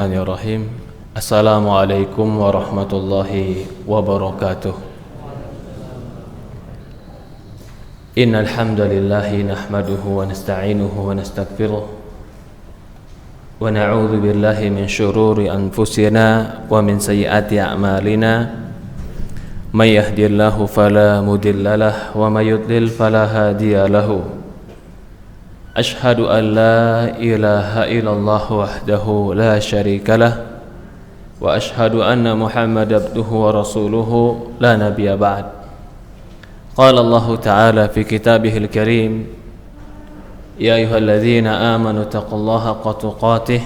Bismillahirrahmanirrahim. Assalamualaikum warahmatullahi wabarakatuh. Innal hamdalillahi nahmaduhu wa nasta'inuhu wa nastaghfiruh wa na'udzu billahi min shururi anfusina wa min sayyiati a'malina. May yahdihillahu fala mudilla lahu wa may yudlil fala hadiya lahu. Ashhadu an la ilaha illallah wahdahu la syarika lah wa ashhadu anna Muhammad abduhu wa rasuluhu la nabiyya ba'd. Qala Allah ta'ala fi kitabihil karim, ya ayyuhalladzina amanu taqullaha haqqa tuqatih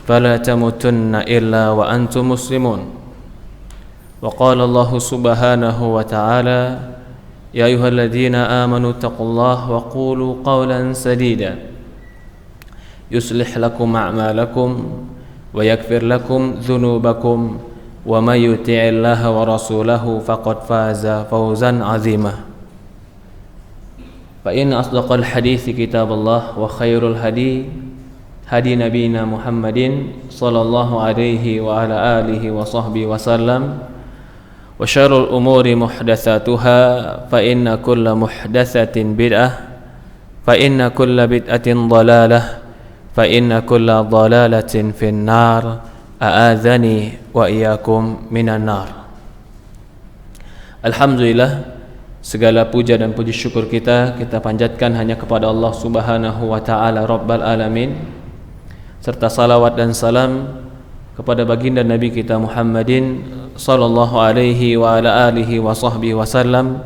fala tamutunna illa wa antum muslimun. Wa qala Allah subhanahu wa ta'ala, ya ayyuhalladzina amanu taqullaha wa qulu qawlan sadida yuslih lakum a'malakum wa yaghfir lakum dhunubakum wa may yuti'illaha wa rasulahu faqad faza fawzan 'azima. Fa in asdaqal hadithi kitaballah wa khairul hadi nabiyina Muhammadin sallallahu alaihi wa ala alihi wa sahbihi wa sallam. Wa syarrul umuri muhdatsatuha fa inna kulla muhdatsatin bid'ah fa inna kulla bid'atin dhalalah fa inna kulla dhalalatin finnar. A'adzani wa iyyakum minan nar. Alhamdulillah, segala puja dan puji syukur kita panjatkan hanya kepada Allah Subhanahu wa taala Rabbal alamin, serta salawat dan salam kepada baginda Nabi kita Muhammadin sallallahu alaihi wa ala alihi wa sahbihi wasallam,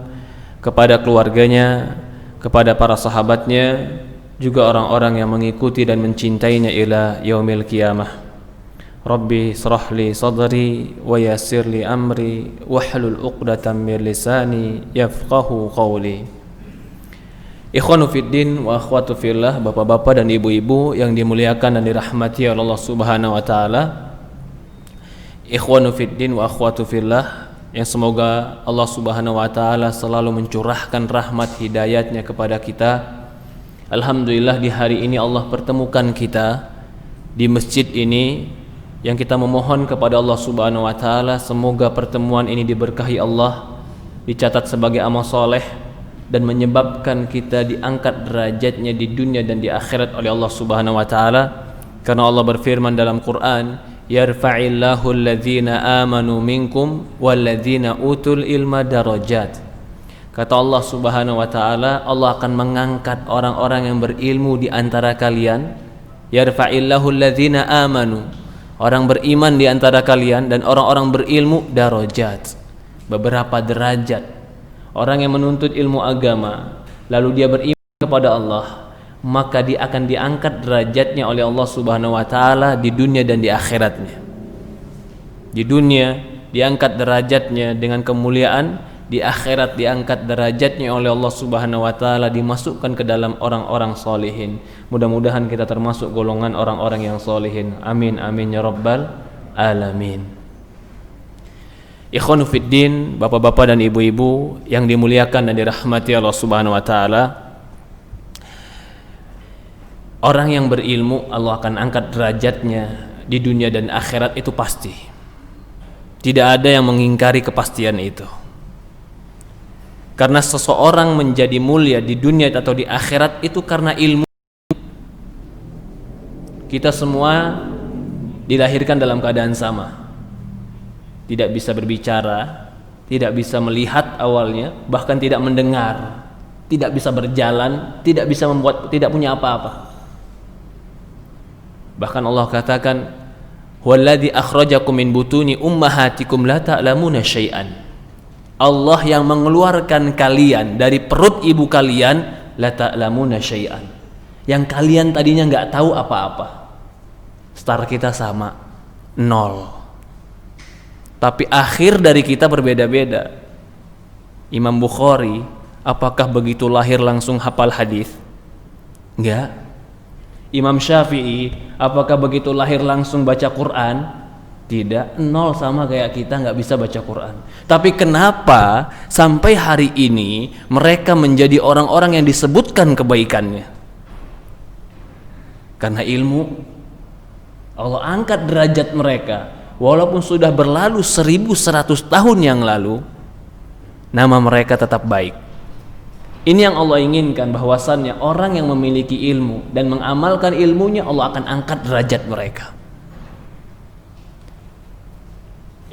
kepada keluarganya, kepada para sahabatnya, juga orang-orang yang mengikuti dan mencintainya ila yaumil qiyamah. Rabbi shrah li sadri wa yassir li amri wahlul 'uqdatam min lisani yafqahu qawli. Ikhwanu fiddin wa akhwatu fillah, bapak-bapak dan ibu-ibu yang dimuliakan dan dirahmati oleh Allah Subhanahu wa taala. Ikhwanu fiddin wa akhwatu fillah, yang semoga Allah Subhanahu wa taala selalu mencurahkan rahmat hidayatnya kepada kita. Alhamdulillah, di hari ini Allah pertemukan kita di masjid ini, yang kita memohon kepada Allah Subhanahu wa taala semoga pertemuan ini diberkahi Allah, dicatat sebagai amal soleh, dan menyebabkan kita diangkat derajatnya di dunia dan di akhirat oleh Allah Subhanahu wa taala. Karena Allah berfirman dalam Quran, yarfa'illahu alladhina amanu minkum walladhina utul ilma darajat. Kata Allah Subhanahu wa taala, Allah akan mengangkat orang-orang yang berilmu di antara kalian. Yarfa'illahu alladhina amanu, orang beriman di antara kalian, dan orang-orang berilmu darajat, beberapa derajat. Orang yang menuntut ilmu agama lalu dia beriman kepada Allah, maka dia akan diangkat derajatnya oleh Allah Subhanahu wa taala di dunia dan di akhiratnya. Di dunia diangkat derajatnya dengan kemuliaan, di akhirat diangkat derajatnya oleh Allah Subhanahu wa taala, dimasukkan ke dalam orang-orang solihin. Mudah-mudahan kita termasuk golongan orang-orang yang solihin. Amin amin ya rabbal alamin. Ikhwanu fiddin, bapak-bapak dan ibu-ibu yang dimuliakan dan dirahmati Allah Subhanahu wa taala. Orang yang berilmu Allah akan angkat derajatnya di dunia dan akhirat, itu pasti. Tidak ada yang mengingkari kepastian itu. Karena seseorang menjadi mulia di dunia atau di akhirat itu karena ilmu. Kita semua dilahirkan dalam keadaan sama. Tidak bisa berbicara, tidak bisa melihat awalnya, bahkan tidak mendengar, tidak bisa berjalan, tidak bisa membuat, tidak punya apa-apa. Bahkan Allah katakan, huwallazi akhrajakum min butuni ummahatikum la ta'lamuna syai'an. Allah yang mengeluarkan kalian dari perut ibu kalian, la ta'lamuna syai'an, yang kalian tadinya enggak tahu apa-apa. Start kita sama, nol. Tapi akhir dari kita berbeda-beda. Imam Bukhari, apakah begitu lahir langsung hafal hadis? Enggak. Imam Syafi'i, apakah begitu lahir langsung baca Quran? Tidak, nol, sama kayak kita nggak bisa baca Quran. Tapi kenapa sampai hari ini mereka menjadi orang-orang yang disebutkan kebaikannya? Karena ilmu. Allah angkat derajat mereka walaupun sudah berlalu 1100 tahun yang lalu, nama mereka tetap baik. Ini yang Allah inginkan, bahwasannya orang yang memiliki ilmu dan mengamalkan ilmunya, Allah akan angkat derajat mereka.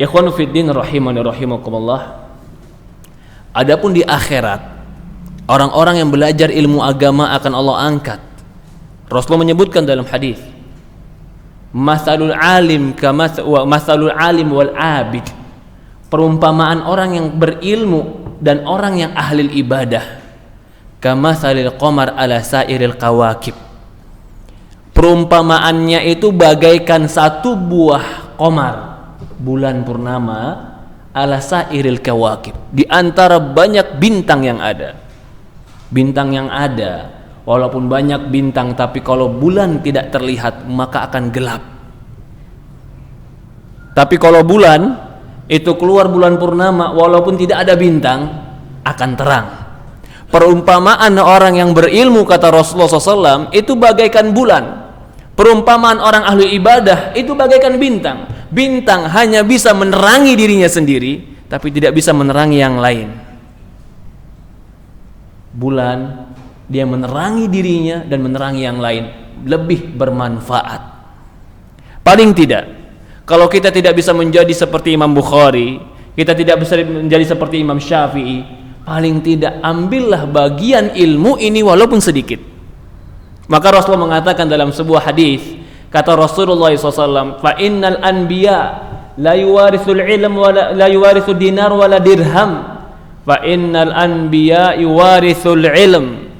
Ikhwanu fiddin rahimani rahimakumullah. Adapun di akhirat, orang-orang yang belajar ilmu agama akan Allah angkat. Rasulullah menyebutkan dalam hadis, masalul alim masalul alim wal abid, perumpamaan orang yang berilmu dan orang yang ahli ibadah, kamasalil qamar ala sairil kawakib, perumpamaannya itu bagaikan satu buah qamar, bulan purnama, ala sairil kawakib, di antara banyak bintang yang ada. Bintang yang ada, walaupun banyak bintang, tapi kalau bulan tidak terlihat maka akan gelap. Tapi kalau bulan itu keluar bulan purnama, walaupun tidak ada bintang, akan terang. Perumpamaan orang yang berilmu, kata Rasulullah SAW, itu bagaikan bulan. Perumpamaan orang ahli ibadah itu bagaikan bintang. Bintang hanya bisa menerangi dirinya sendiri, tapi tidak bisa menerangi yang lain. Bulan, dia menerangi dirinya dan menerangi yang lain, lebih bermanfaat. Paling tidak, kalau kita tidak bisa menjadi seperti Imam Bukhari, kita tidak bisa menjadi seperti Imam Syafi'i, paling tidak ambillah bagian ilmu ini walaupun sedikit. Maka Rasulullah mengatakan dalam sebuah hadis, kata Rasulullah SAW, fa innal anbiya la yuwarisul ilm wa la yuwarisul dinar wa la dirham, fa innal anbiya yuwarisul ilm.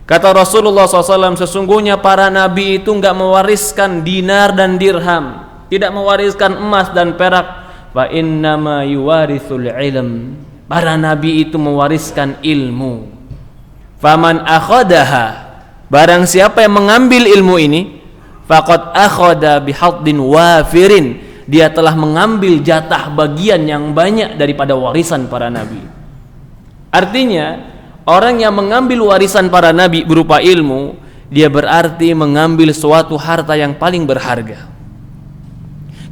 Kata Rasulullah SAW, sesungguhnya para nabi itu enggak mewariskan dinar dan dirham, tidak mewariskan emas dan perak. Fa innama yuwarisul ilm, para nabi itu mewariskan ilmu. Faman akhadaha, barang siapa yang mengambil ilmu ini, faqad akhadha bihaddin wafirin, dia telah mengambil jatah bagian yang banyak daripada warisan para nabi. Artinya, orang yang mengambil warisan para nabi berupa ilmu, dia berarti mengambil suatu harta yang paling berharga.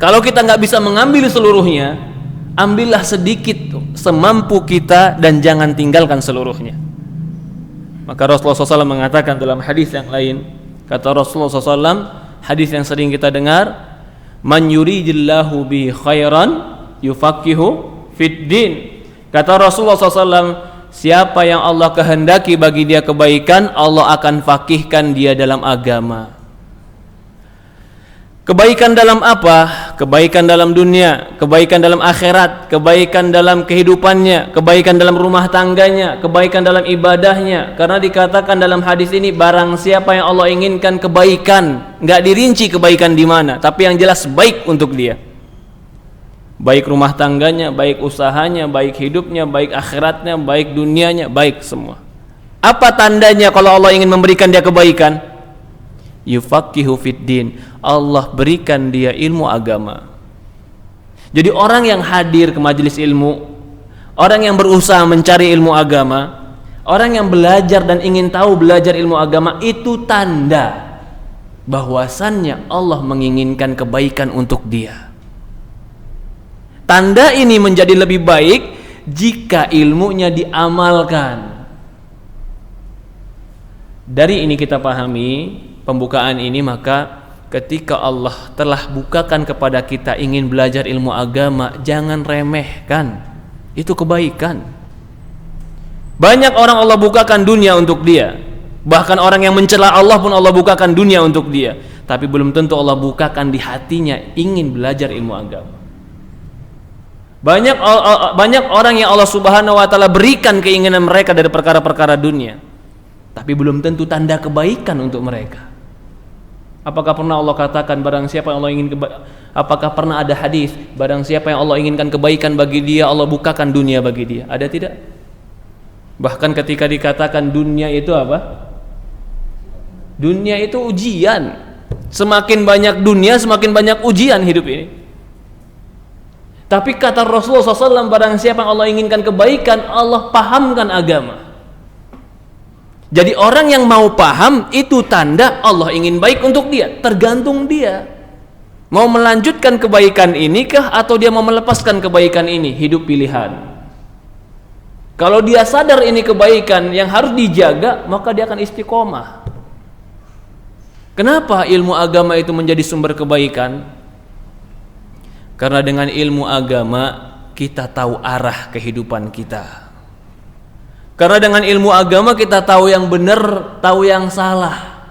Kalau kita nggak bisa mengambil seluruhnya, ambillah sedikit semampu kita dan jangan tinggalkan seluruhnya. Maka Rasulullah SAW mengatakan dalam hadis yang lain, kata Rasulullah SAW, hadis yang sering kita dengar, man yuridillahu bihi khairan yufaqihu fid din. Kata Rasulullah SAW, siapa yang Allah kehendaki bagi dia kebaikan, Allah akan fakihkan dia dalam agama. Kebaikan dalam apa? Kebaikan dalam dunia, kebaikan dalam akhirat, kebaikan dalam kehidupannya, kebaikan dalam rumah tangganya, kebaikan dalam ibadahnya. Karena dikatakan dalam hadis ini, barang siapa yang Allah inginkan kebaikan, nggak dirinci kebaikan di mana, tapi yang jelas baik untuk dia. Baik rumah tangganya, baik usahanya, baik hidupnya, baik akhiratnya, baik dunianya, baik semua. Apa tandanya kalau Allah ingin memberikan dia kebaikan? Yufaqihu fid din, Allah berikan dia ilmu agama. Jadi orang yang hadir ke majelis ilmu, orang yang berusaha mencari ilmu agama, orang yang belajar dan ingin tahu belajar ilmu agama, itu tanda bahwasannya Allah menginginkan kebaikan untuk dia. Tanda ini menjadi lebih baik jika ilmunya diamalkan. Dari ini kita pahami pembukaan ini, maka ketika Allah telah bukakan kepada kita ingin belajar ilmu agama, jangan remehkan, itu kebaikan. Banyak orang Allah bukakan dunia untuk dia, bahkan orang yang mencela Allah pun Allah bukakan dunia untuk dia, tapi belum tentu Allah bukakan di hatinya ingin belajar ilmu agama. Banyak orang yang Allah Subhanahu wa taala berikan keinginan mereka dari perkara-perkara dunia, tapi belum tentu tanda kebaikan untuk mereka. Apakah pernah Allah katakan barang siapa yang Allah ingin apakah pernah ada hadis barang siapa yang Allah inginkan kebaikan bagi dia, Allah bukakan dunia bagi dia? Ada tidak? Bahkan ketika dikatakan dunia itu apa? Dunia itu ujian. Semakin banyak dunia, semakin banyak ujian hidup ini. Tapi kata Rasulullah SAW, barang siapa yang Allah inginkan kebaikan, Allah pahamkan agama. Jadi orang yang mau paham, itu tanda Allah ingin baik untuk dia. Tergantung dia. Mau melanjutkan kebaikan ini kah atau dia mau melepaskan kebaikan ini? Hidup pilihan. Kalau dia sadar ini kebaikan yang harus dijaga, maka dia akan istiqomah. Kenapa ilmu agama itu menjadi sumber kebaikan? Karena dengan ilmu agama kita tahu arah kehidupan kita. Karena dengan ilmu agama kita tahu yang benar, tahu yang salah.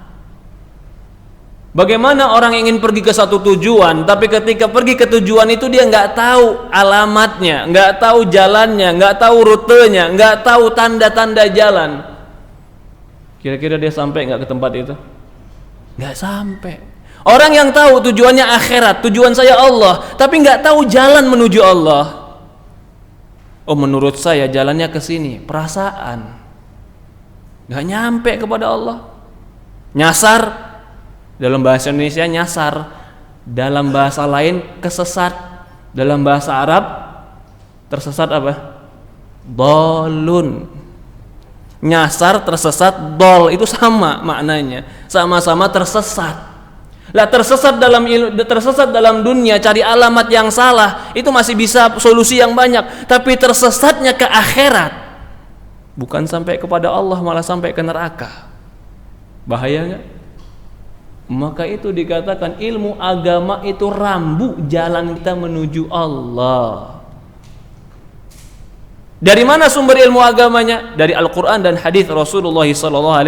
Bagaimana orang ingin pergi ke satu tujuan, tapi ketika pergi ke tujuan itu dia nggak tahu alamatnya, nggak tahu jalannya, nggak tahu rutenya, nggak tahu tanda-tanda jalan. Kira-kira dia sampai nggak ke tempat itu? Nggak sampai. Orang yang tahu tujuannya akhirat, tujuan saya Allah, tapi nggak tahu jalan menuju Allah. Oh, menurut saya jalannya ke sini, perasaan. Nggak nyampe kepada Allah. Nyasar. Dalam bahasa Indonesia nyasar, dalam bahasa lain kesesat, dalam bahasa Arab tersesat apa? Dolun. Nyasar, tersesat, dol itu sama maknanya, sama-sama tersesat. Lah tersesat dalam dunia cari alamat yang salah itu masih bisa solusi yang banyak, tapi tersesatnya ke akhirat bukan sampai kepada Allah malah sampai ke neraka. Bahaya enggak? Maka itu dikatakan ilmu agama itu rambu jalan kita menuju Allah. Dari mana sumber ilmu agamanya? Dari Al-Quran dan hadis Rasulullah SAW.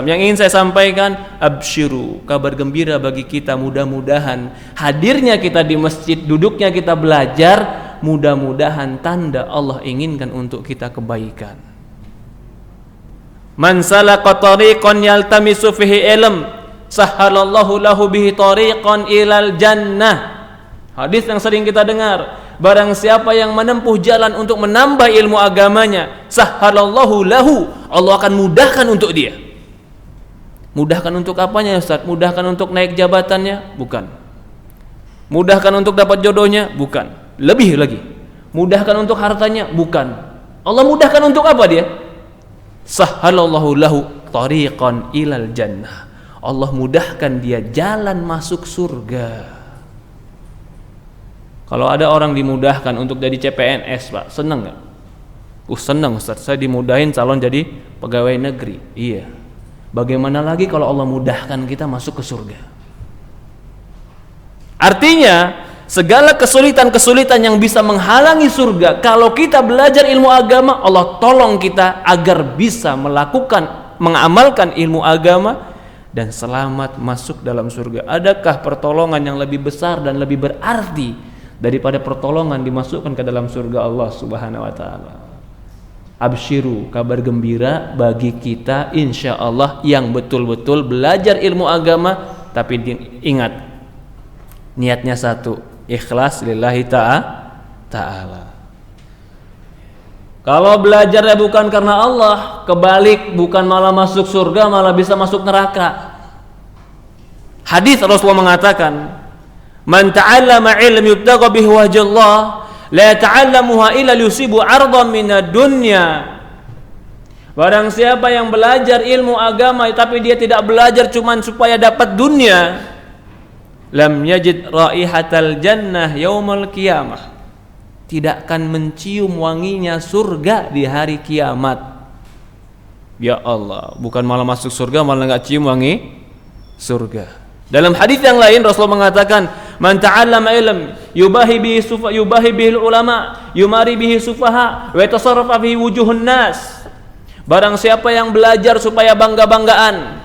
Yang ingin saya sampaikan, absyiru, kabar gembira bagi kita, mudah-mudahan hadirnya kita di masjid, duduknya kita belajar, mudah-mudahan tanda Allah inginkan untuk kita kebaikan. Man salaka tariqan yaltamisu fihi ilm, sahhalallahu lahu bihi tariqan ilal jannah. Hadis yang sering kita dengar, barang siapa yang menempuh jalan untuk menambah ilmu agamanya, sahhalallahu lahu, Allah akan mudahkan untuk dia. Mudahkan untuk apanya Ustaz? Mudahkan untuk naik jabatannya? Bukan. Mudahkan untuk dapat jodohnya? Bukan. Lebih lagi, mudahkan untuk hartanya? Bukan. Allah mudahkan untuk apa dia? Sahhalallahu lahu tariqan ilal jannah. Allah mudahkan dia jalan masuk surga. Kalau ada orang dimudahkan untuk jadi CPNS, Pak, senang nggak? Senang Ustaz, saya dimudahin calon jadi pegawai negeri. Iya. Bagaimana lagi kalau Allah mudahkan kita masuk ke surga? Artinya segala kesulitan-kesulitan yang bisa menghalangi surga, kalau kita belajar ilmu agama, Allah tolong kita agar bisa mengamalkan ilmu agama dan selamat masuk dalam surga. Adakah pertolongan yang lebih besar dan lebih berarti daripada pertolongan dimasukkan ke dalam surga Allah Subhanahu wa taala? Absyiru, kabar gembira bagi kita insya Allah yang betul-betul belajar ilmu agama, tapi ingat niatnya satu, ikhlas lillahi ta'ala. Kalau belajarnya bukan karena Allah, kebalik, bukan malah masuk surga, malah bisa masuk neraka. Hadis Rasulullah mengatakan, "Man ta'allama ilman yubtagha bihi wajhallah, la ta'allamuha illa yusibu 'ardan minad dunya." Barang siapa yang belajar ilmu agama tapi dia tidak belajar cuma supaya dapat dunia, lam yajid raihatal jannah yaumal qiyamah. Tidak akan mencium wanginya surga di hari kiamat. Ya Allah, bukan malah masuk surga malah enggak cium wangi surga. Dalam hadis yang lain Rasulullah mengatakan, "Man ta'allama ilm yubahi bihi ulama, yumari bihi sufaha, wa yatasarrafa bihi wujuhun nas." Barang siapa yang belajar supaya bangga-banggaan,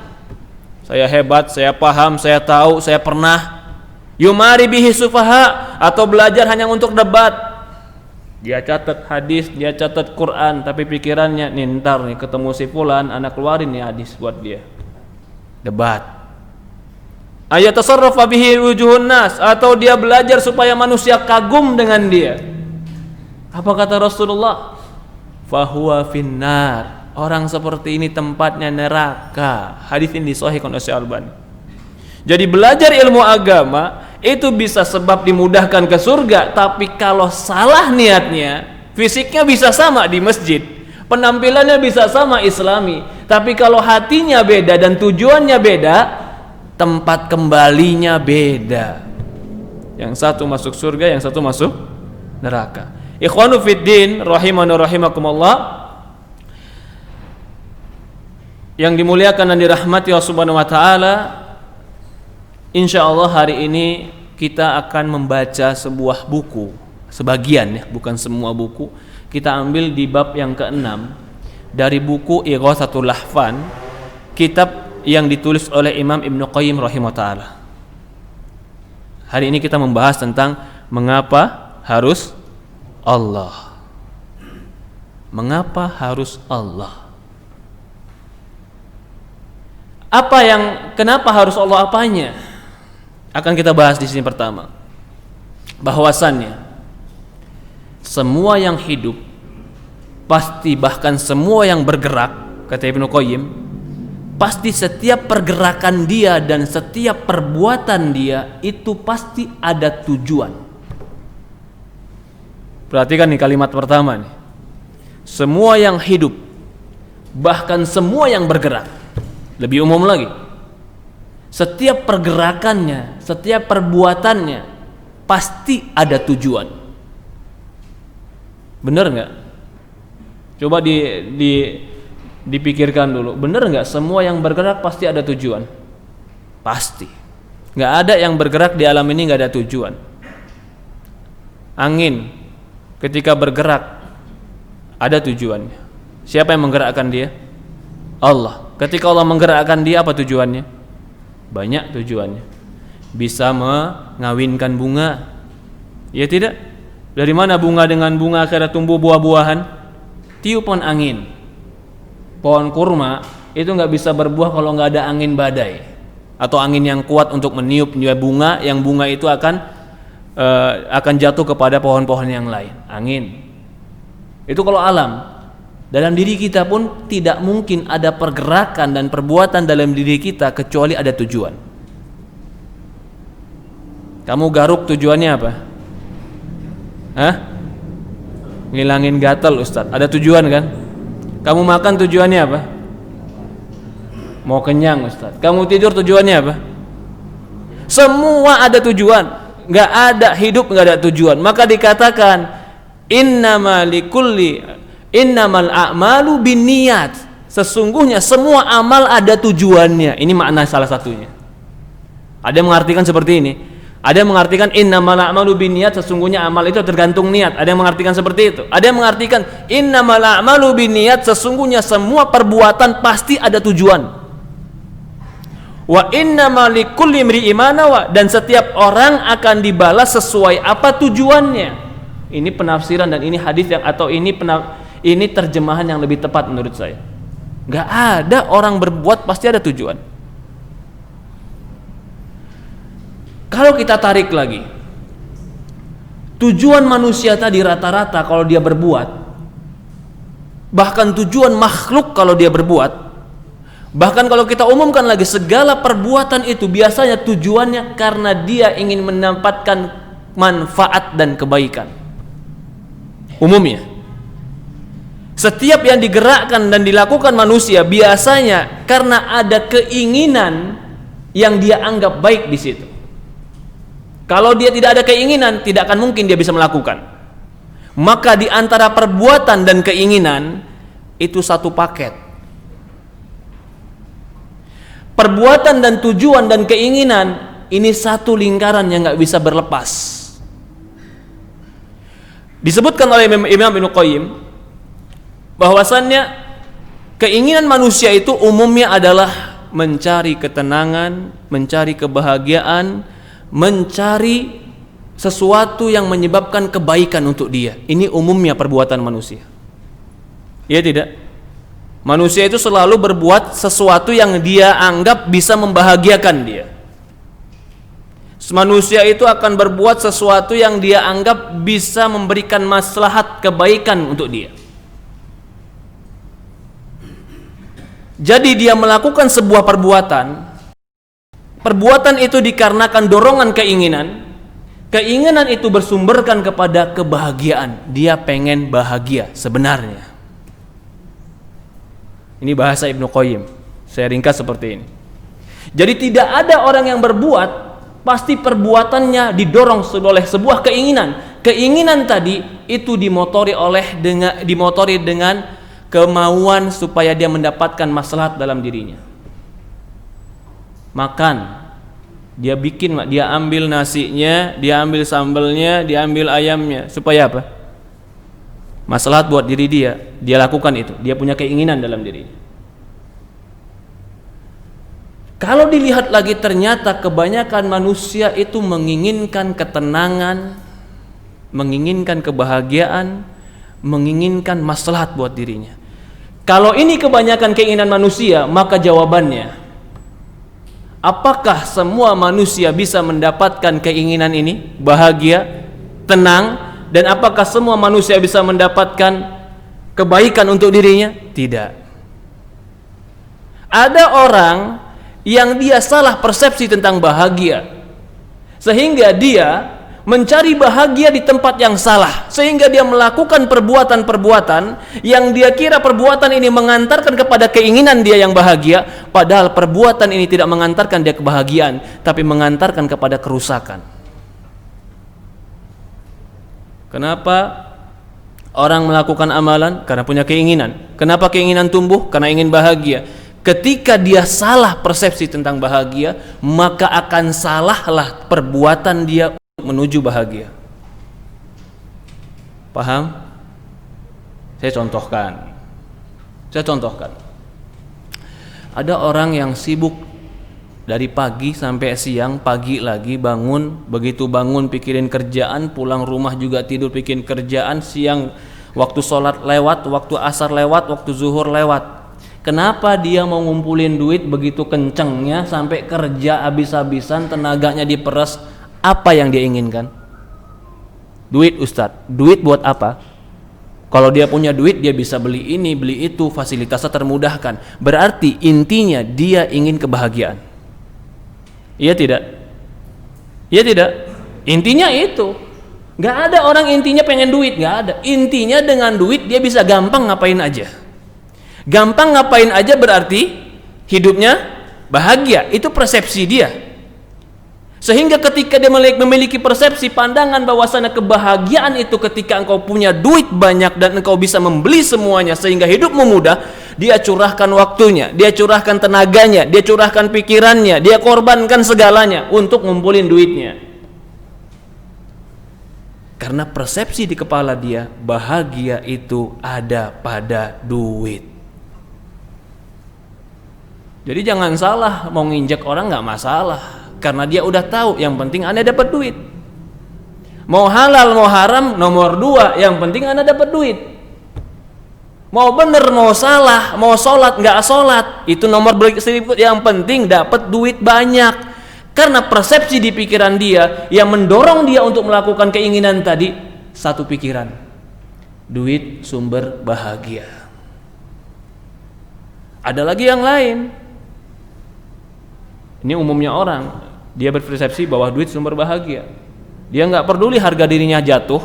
saya hebat, saya paham, saya tahu, saya pernah, yumari bihi sufaha, atau belajar hanya untuk debat. Dia catat hadis, dia catat Quran, tapi pikirannya nih ntar nih ketemu si fulan, anak keluarin nih hadis buat dia. Debat. Ayat tasarrafa bihi wujuhun nas, atau dia belajar supaya manusia kagum dengan dia. Apa kata Rasulullah? Fahuwa finnar. Orang seperti ini tempatnya neraka. Hadis ini disahihkan oleh Syekh Albani. Jadi belajar ilmu agama itu bisa sebab dimudahkan ke surga, tapi kalau salah niatnya, fisiknya bisa sama di masjid, penampilannya bisa sama islami, tapi kalau hatinya beda dan tujuannya beda, tempat kembalinya beda. Yang satu masuk surga, yang satu masuk neraka. Ikhwanu fiddin rahimani rahimakumullah, yang dimuliakan dan dirahmati Allah Subhanahu wa taala, insyaallah hari ini kita akan membaca sebuah buku, sebagian ya, bukan semua buku. Kita ambil di bab yang ke-6 dari buku Ighatsatul Lahfan, kitab yang ditulis oleh Imam Ibnu Qayyim rahimahullah taala. Hari ini kita membahas tentang mengapa harus Allah. Mengapa harus Allah? Kenapa harus Allah, apanya? Akan kita bahas di sini pertama. Bahwasannya semua yang hidup pasti, bahkan semua yang bergerak, kata Ibnu Qayyim, pasti setiap pergerakan dia dan setiap perbuatan dia itu pasti ada tujuan. Perhatikan nih kalimat pertama nih. Semua yang hidup, bahkan semua yang bergerak. Lebih umum lagi, setiap pergerakannya, setiap perbuatannya pasti ada tujuan. Bener nggak? Coba dipikirkan dulu. Bener nggak semua yang bergerak pasti ada tujuan? Pasti. Nggak ada yang bergerak di alam ini nggak ada tujuan. Angin ketika bergerak ada tujuannya. Siapa yang menggerakkan dia? Allah. Ketika Allah menggerakkan dia, apa tujuannya? Banyak tujuannya. Bisa mengawinkan bunga, ya tidak? Dari mana bunga dengan bunga akhirnya tumbuh buah-buahan? Tiupan angin. Pohon kurma itu nggak bisa berbuah kalau nggak ada angin badai atau angin yang kuat untuk meniup bunga, yang bunga itu akan jatuh kepada pohon-pohon yang lain. Angin. Itu kalau alam. Dalam diri kita pun tidak mungkin ada pergerakan dan perbuatan dalam diri kita kecuali ada tujuan. Kamu garuk tujuannya apa? Hah? Ngilangin gatal, Ustaz. Ada tujuan kan? Kamu makan tujuannya apa? Mau kenyang, Ustaz. Kamu tidur tujuannya apa? Semua ada tujuan. Gak ada hidup gak ada tujuan. Maka dikatakan innamal a'malu binniyat. Sesungguhnya semua amal ada tujuannya. Ini makna salah satunya. Ada yang mengartikan seperti ini. Ada yang mengartikan innamal a'malu binniyat, sesungguhnya amal itu tergantung niat. Ada yang mengartikan seperti itu. Ada yang mengartikan innamal a'malu binniyat, sesungguhnya semua perbuatan pasti ada tujuan. Wa innamal likulli imri'in ma nawa, dan setiap orang akan dibalas sesuai apa tujuannya. Ini penafsiran dan ini hadis yang ini terjemahan yang lebih tepat menurut saya. Gak ada orang berbuat pasti ada tujuan. Kalau kita tarik lagi, tujuan manusia tadi rata-rata kalau dia berbuat, bahkan tujuan makhluk kalau dia berbuat, bahkan kalau kita umumkan lagi, segala perbuatan itu biasanya tujuannya karena dia ingin mendapatkan manfaat dan kebaikan. Umumnya setiap yang digerakkan dan dilakukan manusia biasanya karena ada keinginan yang dia anggap baik di situ. Kalau dia tidak ada keinginan, tidak akan mungkin dia bisa melakukan. Maka di antara perbuatan dan keinginan itu satu paket. Perbuatan dan tujuan dan keinginan ini satu lingkaran yang nggak bisa berlepas. Disebutkan oleh Imam Ibnu Qayyim bahwasannya keinginan manusia itu umumnya adalah mencari ketenangan, mencari kebahagiaan, mencari sesuatu yang menyebabkan kebaikan untuk dia. Ini umumnya perbuatan manusia. Ya tidak? Manusia itu selalu berbuat sesuatu yang dia anggap bisa membahagiakan dia. Manusia itu akan berbuat sesuatu yang dia anggap bisa memberikan maslahat kebaikan untuk dia. Jadi dia melakukan sebuah perbuatan itu dikarenakan dorongan keinginan. Keinginan itu bersumberkan kepada kebahagiaan. Dia pengen bahagia sebenarnya. Ini bahasa Ibnu Qayyim. Saya ringkas seperti ini. Jadi tidak ada orang yang berbuat pasti perbuatannya didorong oleh sebuah keinginan. Keinginan tadi itu dimotori dengan kemauan supaya dia mendapatkan maslahat dalam dirinya. Makan, dia ambil nasinya, dia ambil sambalnya, dia ambil ayamnya, supaya apa? Maslahat buat diri dia lakukan itu. Dia punya keinginan dalam dirinya. Kalau dilihat lagi, ternyata kebanyakan manusia itu menginginkan ketenangan, menginginkan kebahagiaan, menginginkan maslahat buat dirinya. Kalau ini kebanyakan keinginan manusia, maka jawabannya, apakah semua manusia bisa mendapatkan keinginan ini? Bahagia, tenang, dan apakah semua manusia bisa mendapatkan kebaikan untuk dirinya? Tidak. Ada orang yang dia salah persepsi tentang bahagia, sehingga dia mencari bahagia di tempat yang salah, sehingga dia melakukan perbuatan-perbuatan yang dia kira perbuatan ini mengantarkan kepada keinginan dia yang bahagia, padahal perbuatan ini tidak mengantarkan dia kebahagiaan, tapi mengantarkan kepada kerusakan. Kenapa orang melakukan amalan? Karena punya keinginan. Kenapa keinginan tumbuh? Karena ingin bahagia. Ketika dia salah persepsi tentang bahagia, maka akan salahlah perbuatan dia menuju bahagia. Paham? Saya contohkan. Ada orang yang sibuk dari pagi sampai siang, pagi lagi bangun, begitu bangun pikirin kerjaan, pulang rumah juga tidur pikirin kerjaan, siang waktu sholat lewat, waktu asar lewat, waktu zuhur lewat. Kenapa dia mau ngumpulin duit begitu kencengnya sampai kerja habis-habisan, tenaganya diperas? Apa yang dia inginkan? Duit, Ustadz. Duit buat apa? Kalau dia punya duit, dia bisa beli ini, beli itu, fasilitasnya termudahkan. Berarti intinya dia ingin kebahagiaan. Iya tidak? Iya tidak? Intinya itu. Gak ada orang intinya pengen duit, gak ada. Intinya dengan duit dia bisa gampang ngapain aja. Gampang ngapain aja berarti hidupnya bahagia. Itu persepsi dia. Sehingga ketika dia memiliki persepsi pandangan bahwasanya kebahagiaan itu ketika engkau punya duit banyak dan engkau bisa membeli semuanya sehingga hidupmu mudah, dia curahkan waktunya, dia curahkan tenaganya, dia curahkan pikirannya, dia korbankan segalanya untuk ngumpulin duitnya. Karena persepsi di kepala dia, bahagia itu ada pada duit. Jadi jangan salah, mau nginjek orang nggak masalah, karena dia udah tahu yang penting Anda dapat duit. Mau halal mau haram nomor 2, yang penting Anda dapat duit. Mau bener mau salah, mau sholat nggak sholat, itu nomor berikut, yang penting dapat duit banyak. Karena persepsi di pikiran dia yang mendorong dia untuk melakukan keinginan tadi, satu pikiran, duit sumber bahagia. Ada lagi yang lain. Ini umumnya orang, dia berpersepsi bahwa duit sumber bahagia. Dia nggak peduli harga dirinya jatuh,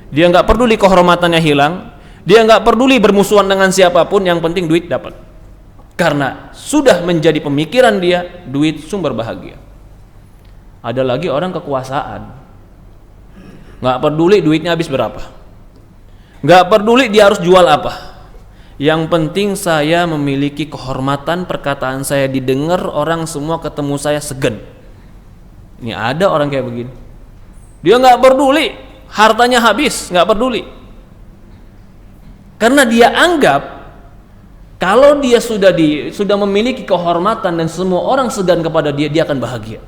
dia nggak peduli kehormatannya hilang, dia nggak peduli bermusuhan dengan siapapun, yang penting duit dapat. Karena sudah menjadi pemikiran dia, duit sumber bahagia. Ada lagi orang kekuasaan, nggak peduli duitnya habis berapa, nggak peduli dia harus jual apa. Yang penting saya memiliki kehormatan, perkataan saya didengar, orang semua ketemu saya segan. Ini ada orang kayak begini. Dia nggak peduli hartanya habis, nggak peduli. Karena dia anggap kalau dia sudah memiliki kehormatan dan semua orang segan kepada dia, dia akan bahagia.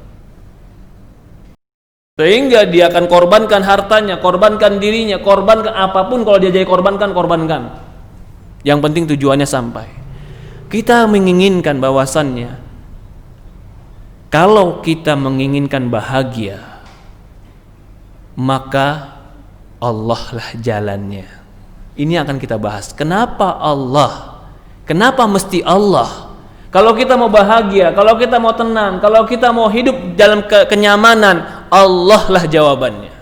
Sehingga dia akan korbankan hartanya, korbankan dirinya, korbankan apapun. Kalau dia jadi korbankan. Yang penting tujuannya sampai. Kita menginginkan bahwasannya, kalau kita menginginkan bahagia, maka Allah lah jalannya. Ini akan kita bahas. Kenapa Allah? Kenapa mesti Allah? Kalau kita mau bahagia, kalau kita mau tenang, kalau kita mau hidup dalam kenyamanan, Allah lah jawabannya,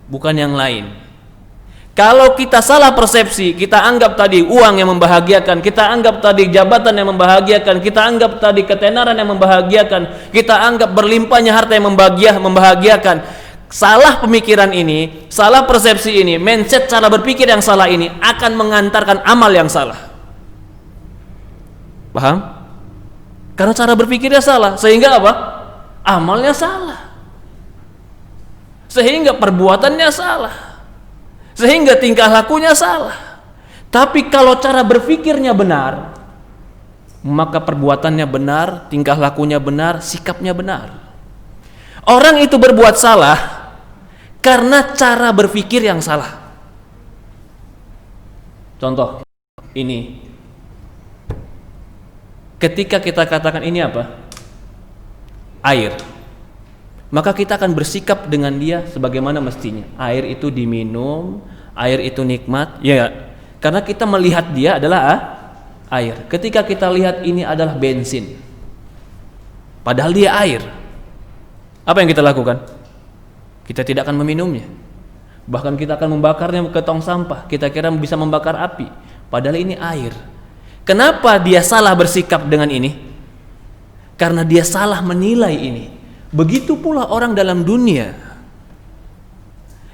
bukan yang lain. Kalau kita salah persepsi, kita anggap tadi uang yang membahagiakan, kita anggap tadi jabatan yang membahagiakan, kita anggap tadi ketenaran yang membahagiakan, kita anggap berlimpahnya harta yang membahagiakan. Salah pemikiran ini, salah persepsi ini, mindset cara berpikir yang salah ini akan mengantarkan amal yang salah. Paham? Karena cara berpikirnya salah, sehingga apa? Amalnya salah. Sehingga perbuatannya salah. Sehingga tingkah lakunya salah. Tapi kalau cara berpikirnya benar, maka perbuatannya benar, tingkah lakunya benar, sikapnya benar. Orang itu berbuat salah karena cara berpikir yang salah. Contoh ini, ketika kita katakan ini apa? Air, maka kita akan bersikap dengan dia sebagaimana mestinya. Air itu diminum, air itu nikmat, ya. Karena kita melihat dia adalah air. Ketika kita lihat ini adalah bensin, padahal dia air, apa yang kita lakukan? Kita tidak akan meminumnya. Bahkan kita akan membakarnya ke tong sampah. Kita kira bisa membakar api, padahal ini air. Kenapa dia salah bersikap dengan ini? Karena dia salah menilai ini. Begitu pula orang dalam dunia.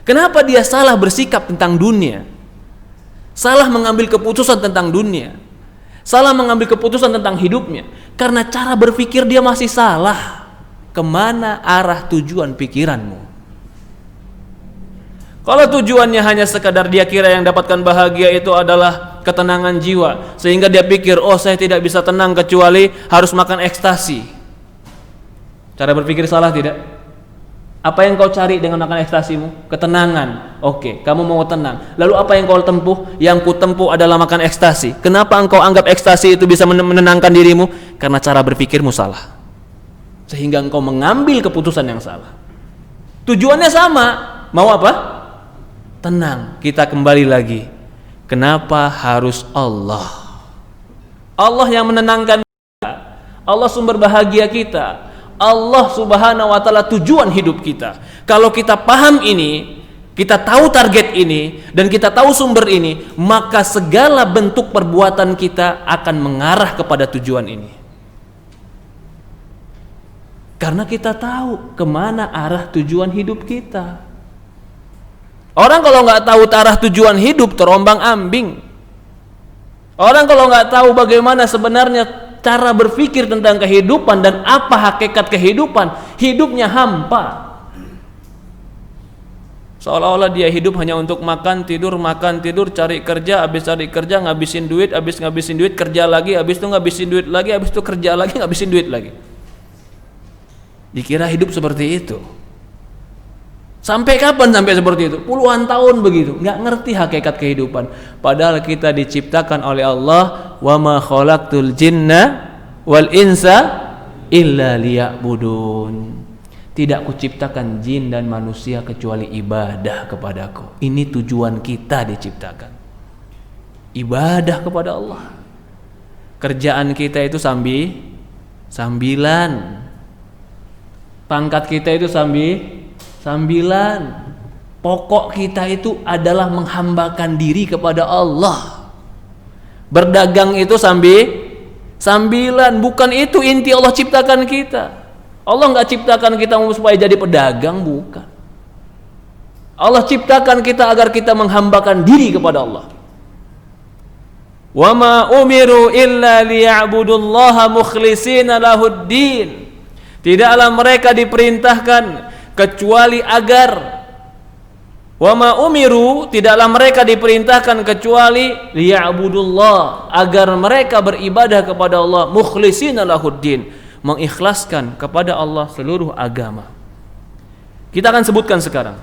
Kenapa dia salah bersikap tentang dunia? Salah mengambil keputusan tentang dunia. Salah mengambil keputusan tentang hidupnya. Karena cara berpikir dia masih salah. Kemana arah tujuan pikiranmu? Kalau tujuannya hanya sekadar dia kira yang dapatkan bahagia itu adalah ketenangan jiwa, sehingga dia pikir, oh saya tidak bisa tenang kecuali harus makan ekstasi. Cara berpikir salah tidak? Apa yang kau cari dengan makan ekstasimu? Ketenangan. Oke, kamu mau tenang. Lalu apa yang kau tempuh? Yang ku tempuh adalah makan ekstasi. Kenapa engkau anggap ekstasi itu bisa menenangkan dirimu? Karena cara berpikirmu salah, sehingga engkau mengambil keputusan yang salah. Tujuannya sama, mau apa? Tenang. Kita kembali lagi. Kenapa harus Allah? Allah yang menenangkan kita. Allah sumber bahagia kita. Allah subhanahu wa ta'ala tujuan hidup kita. Kalau kita paham ini, kita tahu target ini, dan kita tahu sumber ini, maka segala bentuk perbuatan kita akan mengarah kepada tujuan ini. Karena kita tahu kemana arah tujuan hidup kita. Orang kalau nggak tahu arah tujuan hidup, terombang ambing. Orang kalau nggak tahu bagaimana sebenarnya cara berpikir tentang kehidupan dan apa hakikat kehidupan, hidupnya hampa. Seolah-olah dia hidup hanya untuk makan, tidur, cari kerja, habis cari kerja ngabisin duit, habis ngabisin duit kerja lagi, habis itu ngabisin duit lagi, habis itu kerja lagi, ngabisin duit lagi. Dikira hidup seperti itu. Sampai kapan sampai seperti itu? Puluhan tahun begitu, nggak ngerti hakikat kehidupan. Padahal kita diciptakan oleh Allah, wa ma khalaqtul jinna wal insa illa liya'budun. Tidak kuciptakan jin dan manusia kecuali ibadah kepadaku. Ini tujuan kita diciptakan. Ibadah kepada Allah. Kerjaan kita itu sambilan. Pangkat kita itu sambilan. Pokok kita itu adalah menghambakan diri kepada Allah. Berdagang itu sambilan. Bukan itu inti Allah ciptakan kita. Allah nggak ciptakan kita supaya jadi pedagang, bukan. Allah ciptakan kita agar kita menghambakan diri kepada Allah. Wa ma umiru illa liya'budullaha mukhlishina lahuddin. Tidaklah mereka diperintahkan kecuali agar, wa ma umiru, tidaklah mereka diperintahkan kecuali liya'budullah, agar mereka beribadah kepada Allah, mukhlishina lahuddin, mengikhlaskan kepada Allah seluruh agama. Kita akan sebutkan sekarang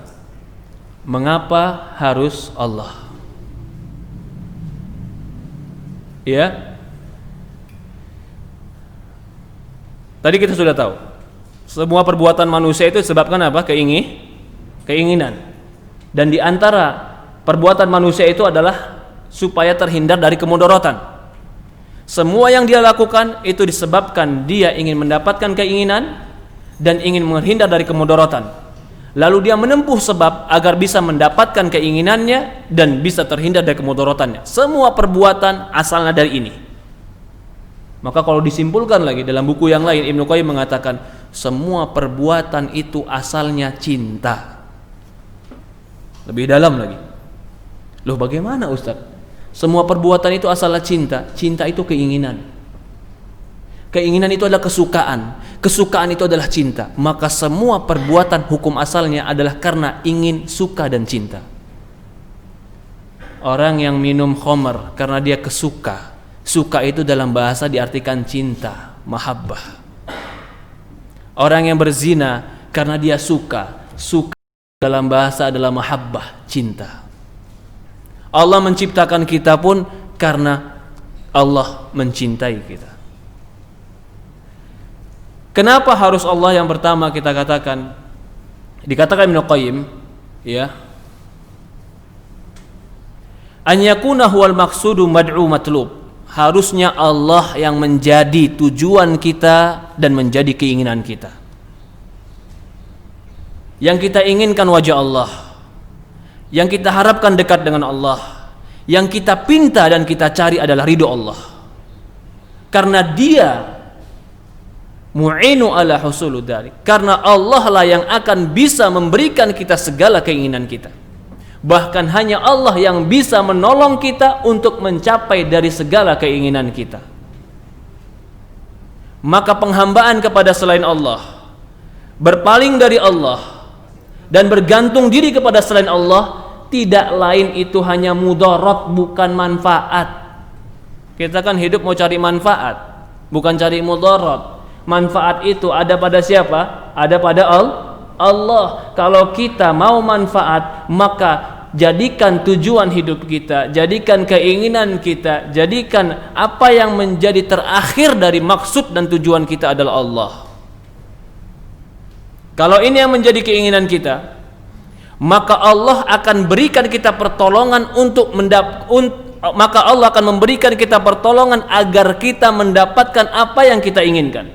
mengapa harus Allah. Ya. Tadi kita sudah tahu semua perbuatan manusia itu disebabkan apa? Keinginan. Dan di antara perbuatan manusia itu adalah supaya terhindar dari kemudaratan. Semua yang dia lakukan itu disebabkan dia ingin mendapatkan keinginan dan ingin menghindar dari kemudaratan. lalu dia menempuh sebab agar bisa mendapatkan keinginannya dan bisa terhindar dari kemudaratannya. Semua perbuatan asalnya dari ini. Maka kalau disimpulkan lagi dalam buku yang lain, Ibnu Qayyim mengatakan semua perbuatan itu asalnya cinta. Lebih dalam lagi. Loh bagaimana Ustaz? Semua perbuatan itu asalnya cinta. Cinta itu keinginan. Keinginan itu adalah kesukaan. Kesukaan itu adalah cinta. Maka semua perbuatan hukum asalnya adalah karena ingin, suka dan cinta. Orang yang minum khamr karena dia kesuka. Suka itu dalam bahasa diartikan cinta, mahabbah. Orang yang berzina karena dia suka. Suka dalam bahasa adalah mahabbah, cinta. Allah menciptakan kita pun karena Allah mencintai kita. Kenapa harus Allah yang pertama kita katakan? Dikatakan Ibnu Qayyim, ya. An yakuna huwal maqsudu mad'u matlub. Harusnya Allah yang menjadi tujuan kita dan menjadi keinginan kita. Yang kita inginkan wajah Allah. Yang kita harapkan dekat dengan Allah. Yang kita pinta dan kita cari adalah ridho Allah. Karena Dia mu'inu ala husulu dzalik. Karena Allah lah yang akan bisa memberikan kita segala keinginan kita. Bahkan hanya Allah yang bisa menolong kita untuk mencapai dari segala keinginan kita. Maka penghambaan kepada selain Allah, berpaling dari Allah dan bergantung diri kepada selain Allah, tidak lain itu hanya mudarat, bukan manfaat. Kita kan hidup mau cari manfaat, bukan cari mudarat. Manfaat itu ada pada siapa? Ada pada Allah. Kalau kita mau manfaat, maka jadikan tujuan hidup kita, jadikan keinginan kita, jadikan apa yang menjadi terakhir dari maksud dan tujuan kita adalah Allah. Kalau ini yang menjadi keinginan kita, maka Allah akan berikan kita pertolongan maka Allah akan memberikan kita pertolongan agar kita mendapatkan apa yang kita inginkan.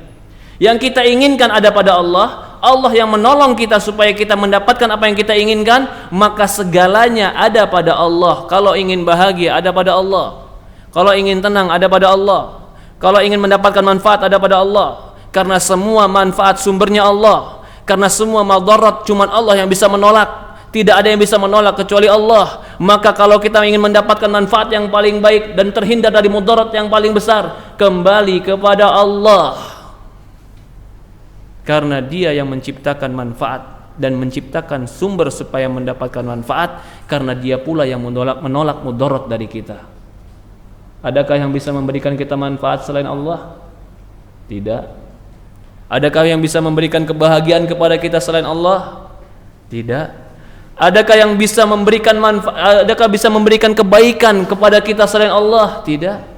Yang kita inginkan ada pada Allah, Allah yang menolong kita supaya kita mendapatkan apa yang kita inginkan, maka segalanya ada pada Allah. Kalau ingin bahagia ada pada Allah. Kalau ingin tenang ada pada Allah. Kalau ingin mendapatkan manfaat ada pada Allah. Karena semua manfaat sumbernya Allah. Karena semua madarat cuma Allah yang bisa menolak. Tidak ada yang bisa menolak kecuali Allah. Maka kalau kita ingin mendapatkan manfaat yang paling baik dan terhindar dari mudarat yang paling besar, kembali kepada Allah. Karena Dia yang menciptakan manfaat dan menciptakan sumber supaya mendapatkan manfaat, karena Dia pula yang menolak mudarat dari kita. Adakah yang bisa memberikan kita manfaat selain Allah? Tidak. Adakah yang bisa memberikan kebahagiaan kepada kita selain Allah? Tidak. Adakah yang bisa memberikan adakah bisa memberikan kebaikan kepada kita selain Allah? Tidak.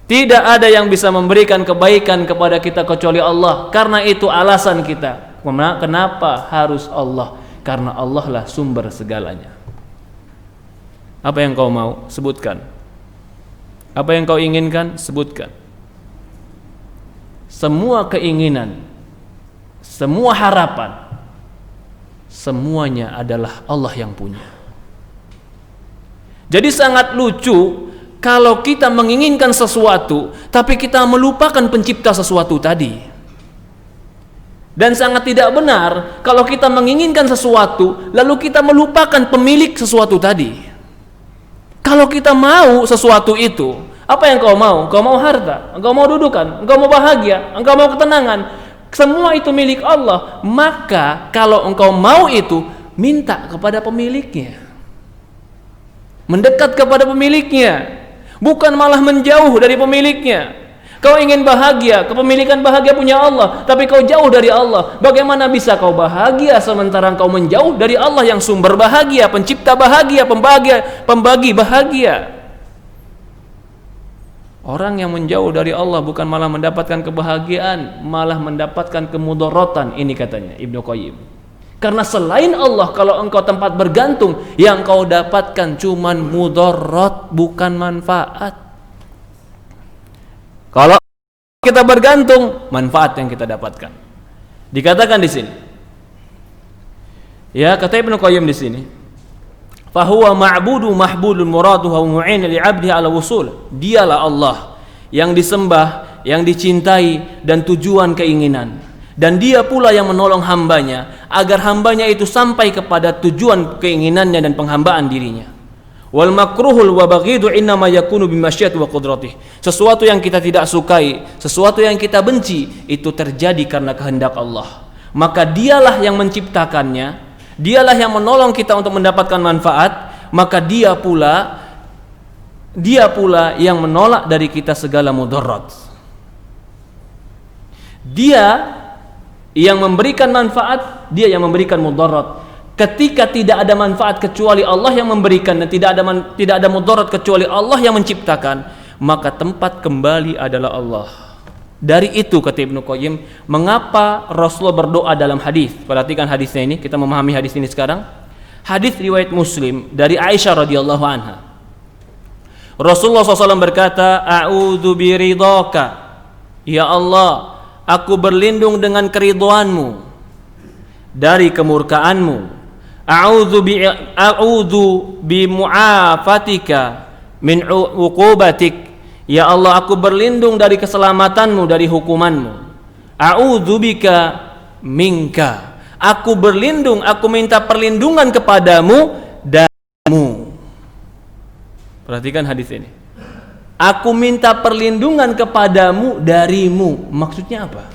Tidak ada yang bisa memberikan kebaikan kepada kita kecuali Allah. Karena itu alasan kita. Kenapa harus Allah? Karena Allah lah sumber segalanya. Apa yang kau mau? Sebutkan. Apa yang kau inginkan? Sebutkan. Semua keinginan, semua harapan, semuanya adalah Allah yang punya. Jadi sangat lucu kalau kita menginginkan sesuatu, tapi kita melupakan pencipta sesuatu tadi. Dan sangat tidak benar kalau kita menginginkan sesuatu, lalu kita melupakan pemilik sesuatu tadi. Kalau kita mau sesuatu itu, apa yang kau mau? Kau mau harta, engkau mau dudukan, engkau mau bahagia, engkau mau ketenangan. Semua itu milik Allah. Maka kalau engkau mau itu, minta kepada pemiliknya. Mendekat kepada pemiliknya. Bukan malah menjauh dari pemiliknya. Kau ingin bahagia, kepemilikan bahagia punya Allah, tapi kau jauh dari Allah. Bagaimana bisa kau bahagia sementara kau menjauh dari Allah yang sumber bahagia, pencipta bahagia, pembagi bahagia? Orang yang menjauh dari Allah bukan malah mendapatkan kebahagiaan, malah mendapatkan kemudaratan. Ini katanya Ibnu Qayyim. Karena selain Allah, kalau engkau tempat bergantung, yang kau dapatkan cuman mudarat, bukan manfaat. Kalau kita bergantung, manfaat yang kita dapatkan. Dikatakan di sini, Ya, kata Ibnu Qayyim di sini, fahuwa ma'budu mahbudun muraduhu wa mu'in li 'abdihi 'ala wusul. Dialah Allah yang disembah, yang dicintai dan tujuan keinginan. Dan dia pula yang menolong hambanya agar hambanya itu sampai kepada tujuan keinginannya dan penghambaan dirinya. Wal makruhul wa baghidu innama yakunu bimasyiati wa qudratih. Sesuatu yang kita tidak sukai, sesuatu yang kita benci, itu terjadi karena kehendak Allah. Maka dialah yang menciptakannya, dialah yang menolong kita untuk mendapatkan manfaat, maka dia pula yang menolak dari kita segala mudarat. Dia yang memberikan manfaat, dia yang memberikan mudarat. Ketika tidak ada manfaat kecuali Allah yang memberikan, dan tidak ada mudarat kecuali Allah yang menciptakan, maka tempat kembali adalah Allah. Dari itu kata Ibnu Qayyim, mengapa Rasulullah berdoa dalam hadis. Perhatikan hadisnya ini, kita memahami hadis ini sekarang. Hadis riwayat Muslim dari Aisyah radhiyallahu anha. Rasulullah SAW berkata, "A'udzu biridhaka, ya Allah, aku berlindung dengan keridhaanmu dari kemurkaanmu. A'udzu bi mu'afatika min uqubatik. Ya Allah, aku berlindung dari keselamatanmu dari hukumanmu. A'udzu bika minka. Aku berlindung, aku minta perlindungan kepadamu darimu." Perhatikan hadis ini. Aku minta perlindungan kepadamu darimu. Maksudnya apa?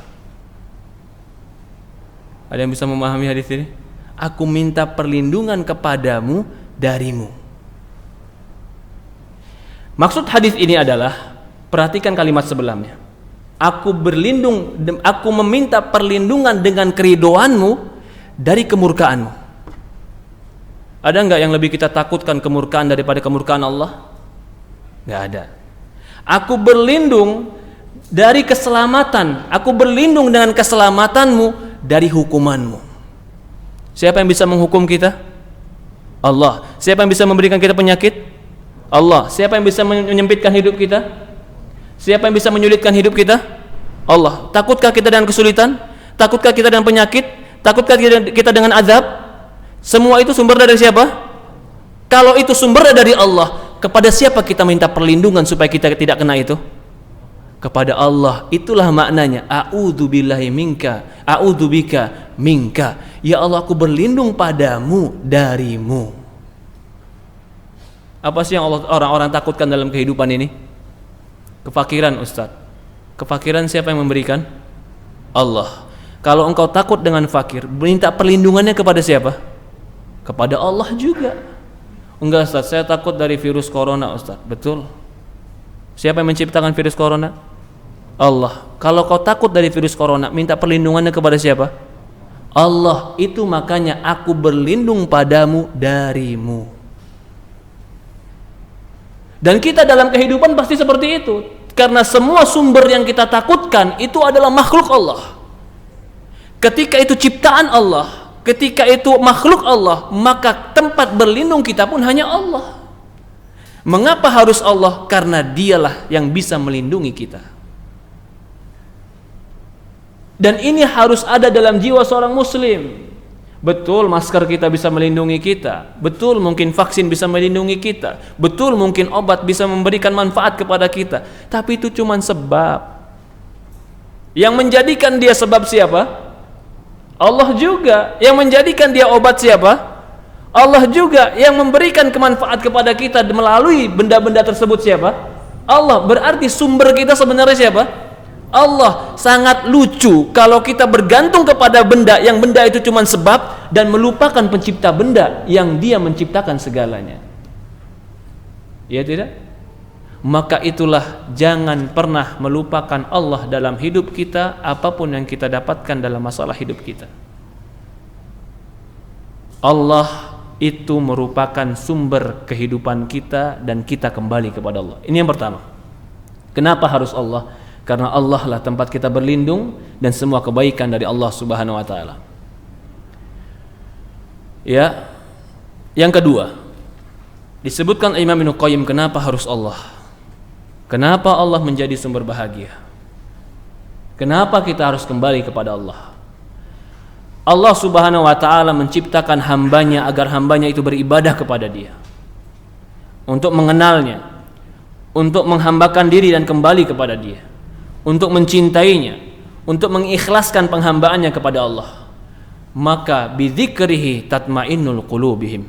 Ada yang bisa memahami hadis ini? Aku minta perlindungan kepadamu darimu. Maksud hadis ini adalah, perhatikan kalimat sebelumnya. Aku meminta perlindungan dengan keridhoanmu dari kemurkaanmu. Ada enggak yang lebih kita takutkan kemurkaan daripada kemurkaan Allah? Enggak ada. Aku berlindung dari keselamatan. Aku berlindung dengan keselamatanmu dari hukumanmu. Siapa yang bisa menghukum kita? Allah. Siapa yang bisa memberikan kita penyakit? Allah. Siapa yang bisa menyempitkan hidup kita? Siapa yang bisa menyulitkan hidup kita? Allah. Takutkah kita dengan kesulitan? Takutkah kita dengan penyakit? Takutkah kita dengan azab? Semua itu sumbernya dari siapa? Kalau itu sumbernya dari Allah, kepada siapa kita minta perlindungan supaya kita tidak kena itu? Kepada Allah. Itulah maknanya a'udzu billahi minka, a'udzu bika minka. Ya Allah, aku berlindung padamu darimu. Apa sih yang orang-orang takutkan dalam kehidupan ini? Kefakiran, Ustaz. Kefakiran siapa yang memberikan? Allah. Kalau engkau takut dengan fakir, minta perlindungannya kepada siapa? Kepada Allah juga. Enggak, Ustaz, saya takut dari virus corona, Ustaz. Betul. Siapa yang menciptakan virus corona? Allah. Kalau kau takut dari virus corona, minta perlindungannya kepada siapa? Allah. Itu makanya aku berlindung padamu darimu. Dan kita dalam kehidupan pasti seperti itu. Karena semua sumber yang kita takutkan itu adalah makhluk Allah. Ketika itu ciptaan Allah, ketika itu makhluk Allah, maka tempat berlindung kita pun hanya Allah. Mengapa harus Allah? Karena dialah yang bisa melindungi kita. Dan ini harus ada dalam jiwa seorang muslim. Betul masker kita bisa melindungi kita. Betul mungkin vaksin bisa melindungi kita. Betul mungkin obat bisa memberikan manfaat kepada kita. Tapi itu cuma sebab. Yang menjadikan dia sebab siapa? Allah juga. Yang menjadikan dia obat siapa? Allah juga. Yang memberikan kemanfaat kepada kita melalui benda-benda tersebut siapa? Allah. Berarti sumber kita sebenarnya siapa? Allah. Sangat lucu kalau kita bergantung kepada benda, yang benda itu cuma sebab, dan melupakan pencipta benda yang dia menciptakan segalanya. Ya tidak? Maka itulah, jangan pernah melupakan Allah dalam hidup kita, apapun yang kita dapatkan dalam masalah hidup kita. Allah itu merupakan sumber kehidupan kita, dan kita kembali kepada Allah. Ini yang pertama. Kenapa harus Allah? Karena Allah lah tempat kita berlindung, dan semua kebaikan dari Allah Subhanahu wa taala. Ya. Yang kedua, disebutkan Imam Ibnu Qayyim, kenapa harus Allah? Kenapa Allah menjadi sumber bahagia? Kenapa kita harus kembali kepada Allah? Allah Subhanahu wa ta'ala menciptakan hambanya agar hambanya itu beribadah kepada Dia, untuk mengenalnya, untuk menghambakan diri dan kembali kepada Dia, untuk mencintainya, untuk mengikhlaskan penghambaannya kepada Allah. Maka bidzikrihi tatmainnul qulubihim,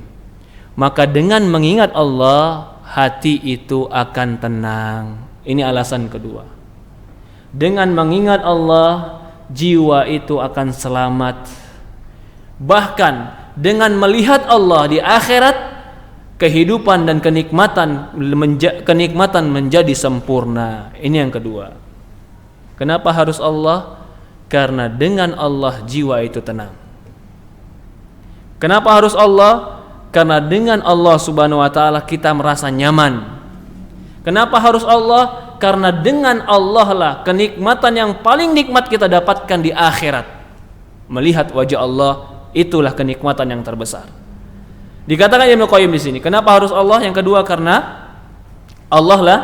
maka dengan mengingat Allah hati itu akan tenang. Ini alasan kedua. Dengan mengingat Allah jiwa itu akan selamat. Bahkan dengan melihat Allah di akhirat, kehidupan dan kenikmatan menjadi sempurna. Ini yang kedua. Kenapa harus Allah? Karena dengan Allah jiwa itu tenang. Kenapa harus Allah? Karena dengan Allah Subhanahu wa ta'ala kita merasa nyaman. Kenapa harus Allah? Karena dengan Allah lah kenikmatan yang paling nikmat kita dapatkan di akhirat. Melihat wajah Allah, itulah kenikmatan yang terbesar. Dikatakan Ibnu Qayyim di sini, kenapa harus Allah? Yang kedua, karena Allah lah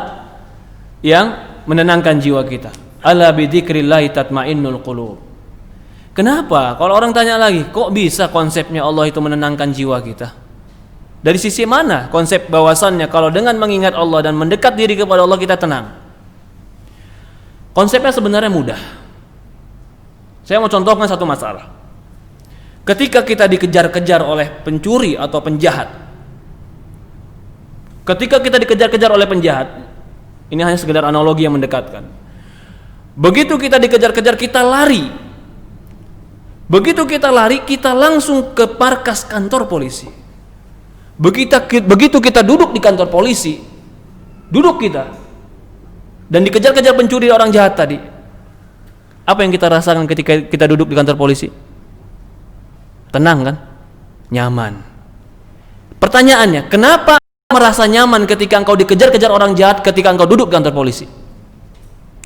yang menenangkan jiwa kita. Ala bidzikrillah tatmainnul qulub. Kenapa? Kalau orang tanya lagi, kok bisa konsepnya Allah itu menenangkan jiwa kita? Dari sisi mana konsep bahwasannya kalau dengan mengingat Allah dan mendekat diri kepada Allah kita tenang? Konsepnya sebenarnya mudah. Saya mau contohkan satu masalah. Ketika kita dikejar-kejar oleh pencuri atau penjahat, ketika kita dikejar-kejar oleh penjahat, ini hanya sekedar analogi yang mendekatkan. Begitu kita dikejar-kejar, kita lari. Begitu kita lari, kita langsung ke markas kantor polisi. Begitu kita duduk di kantor polisi, duduk kita, dan dikejar-kejar pencuri orang jahat tadi, apa yang kita rasakan ketika kita duduk di kantor polisi? Tenang kan? Nyaman. Pertanyaannya, kenapa merasa nyaman ketika engkau dikejar-kejar orang jahat ketika engkau duduk di kantor polisi?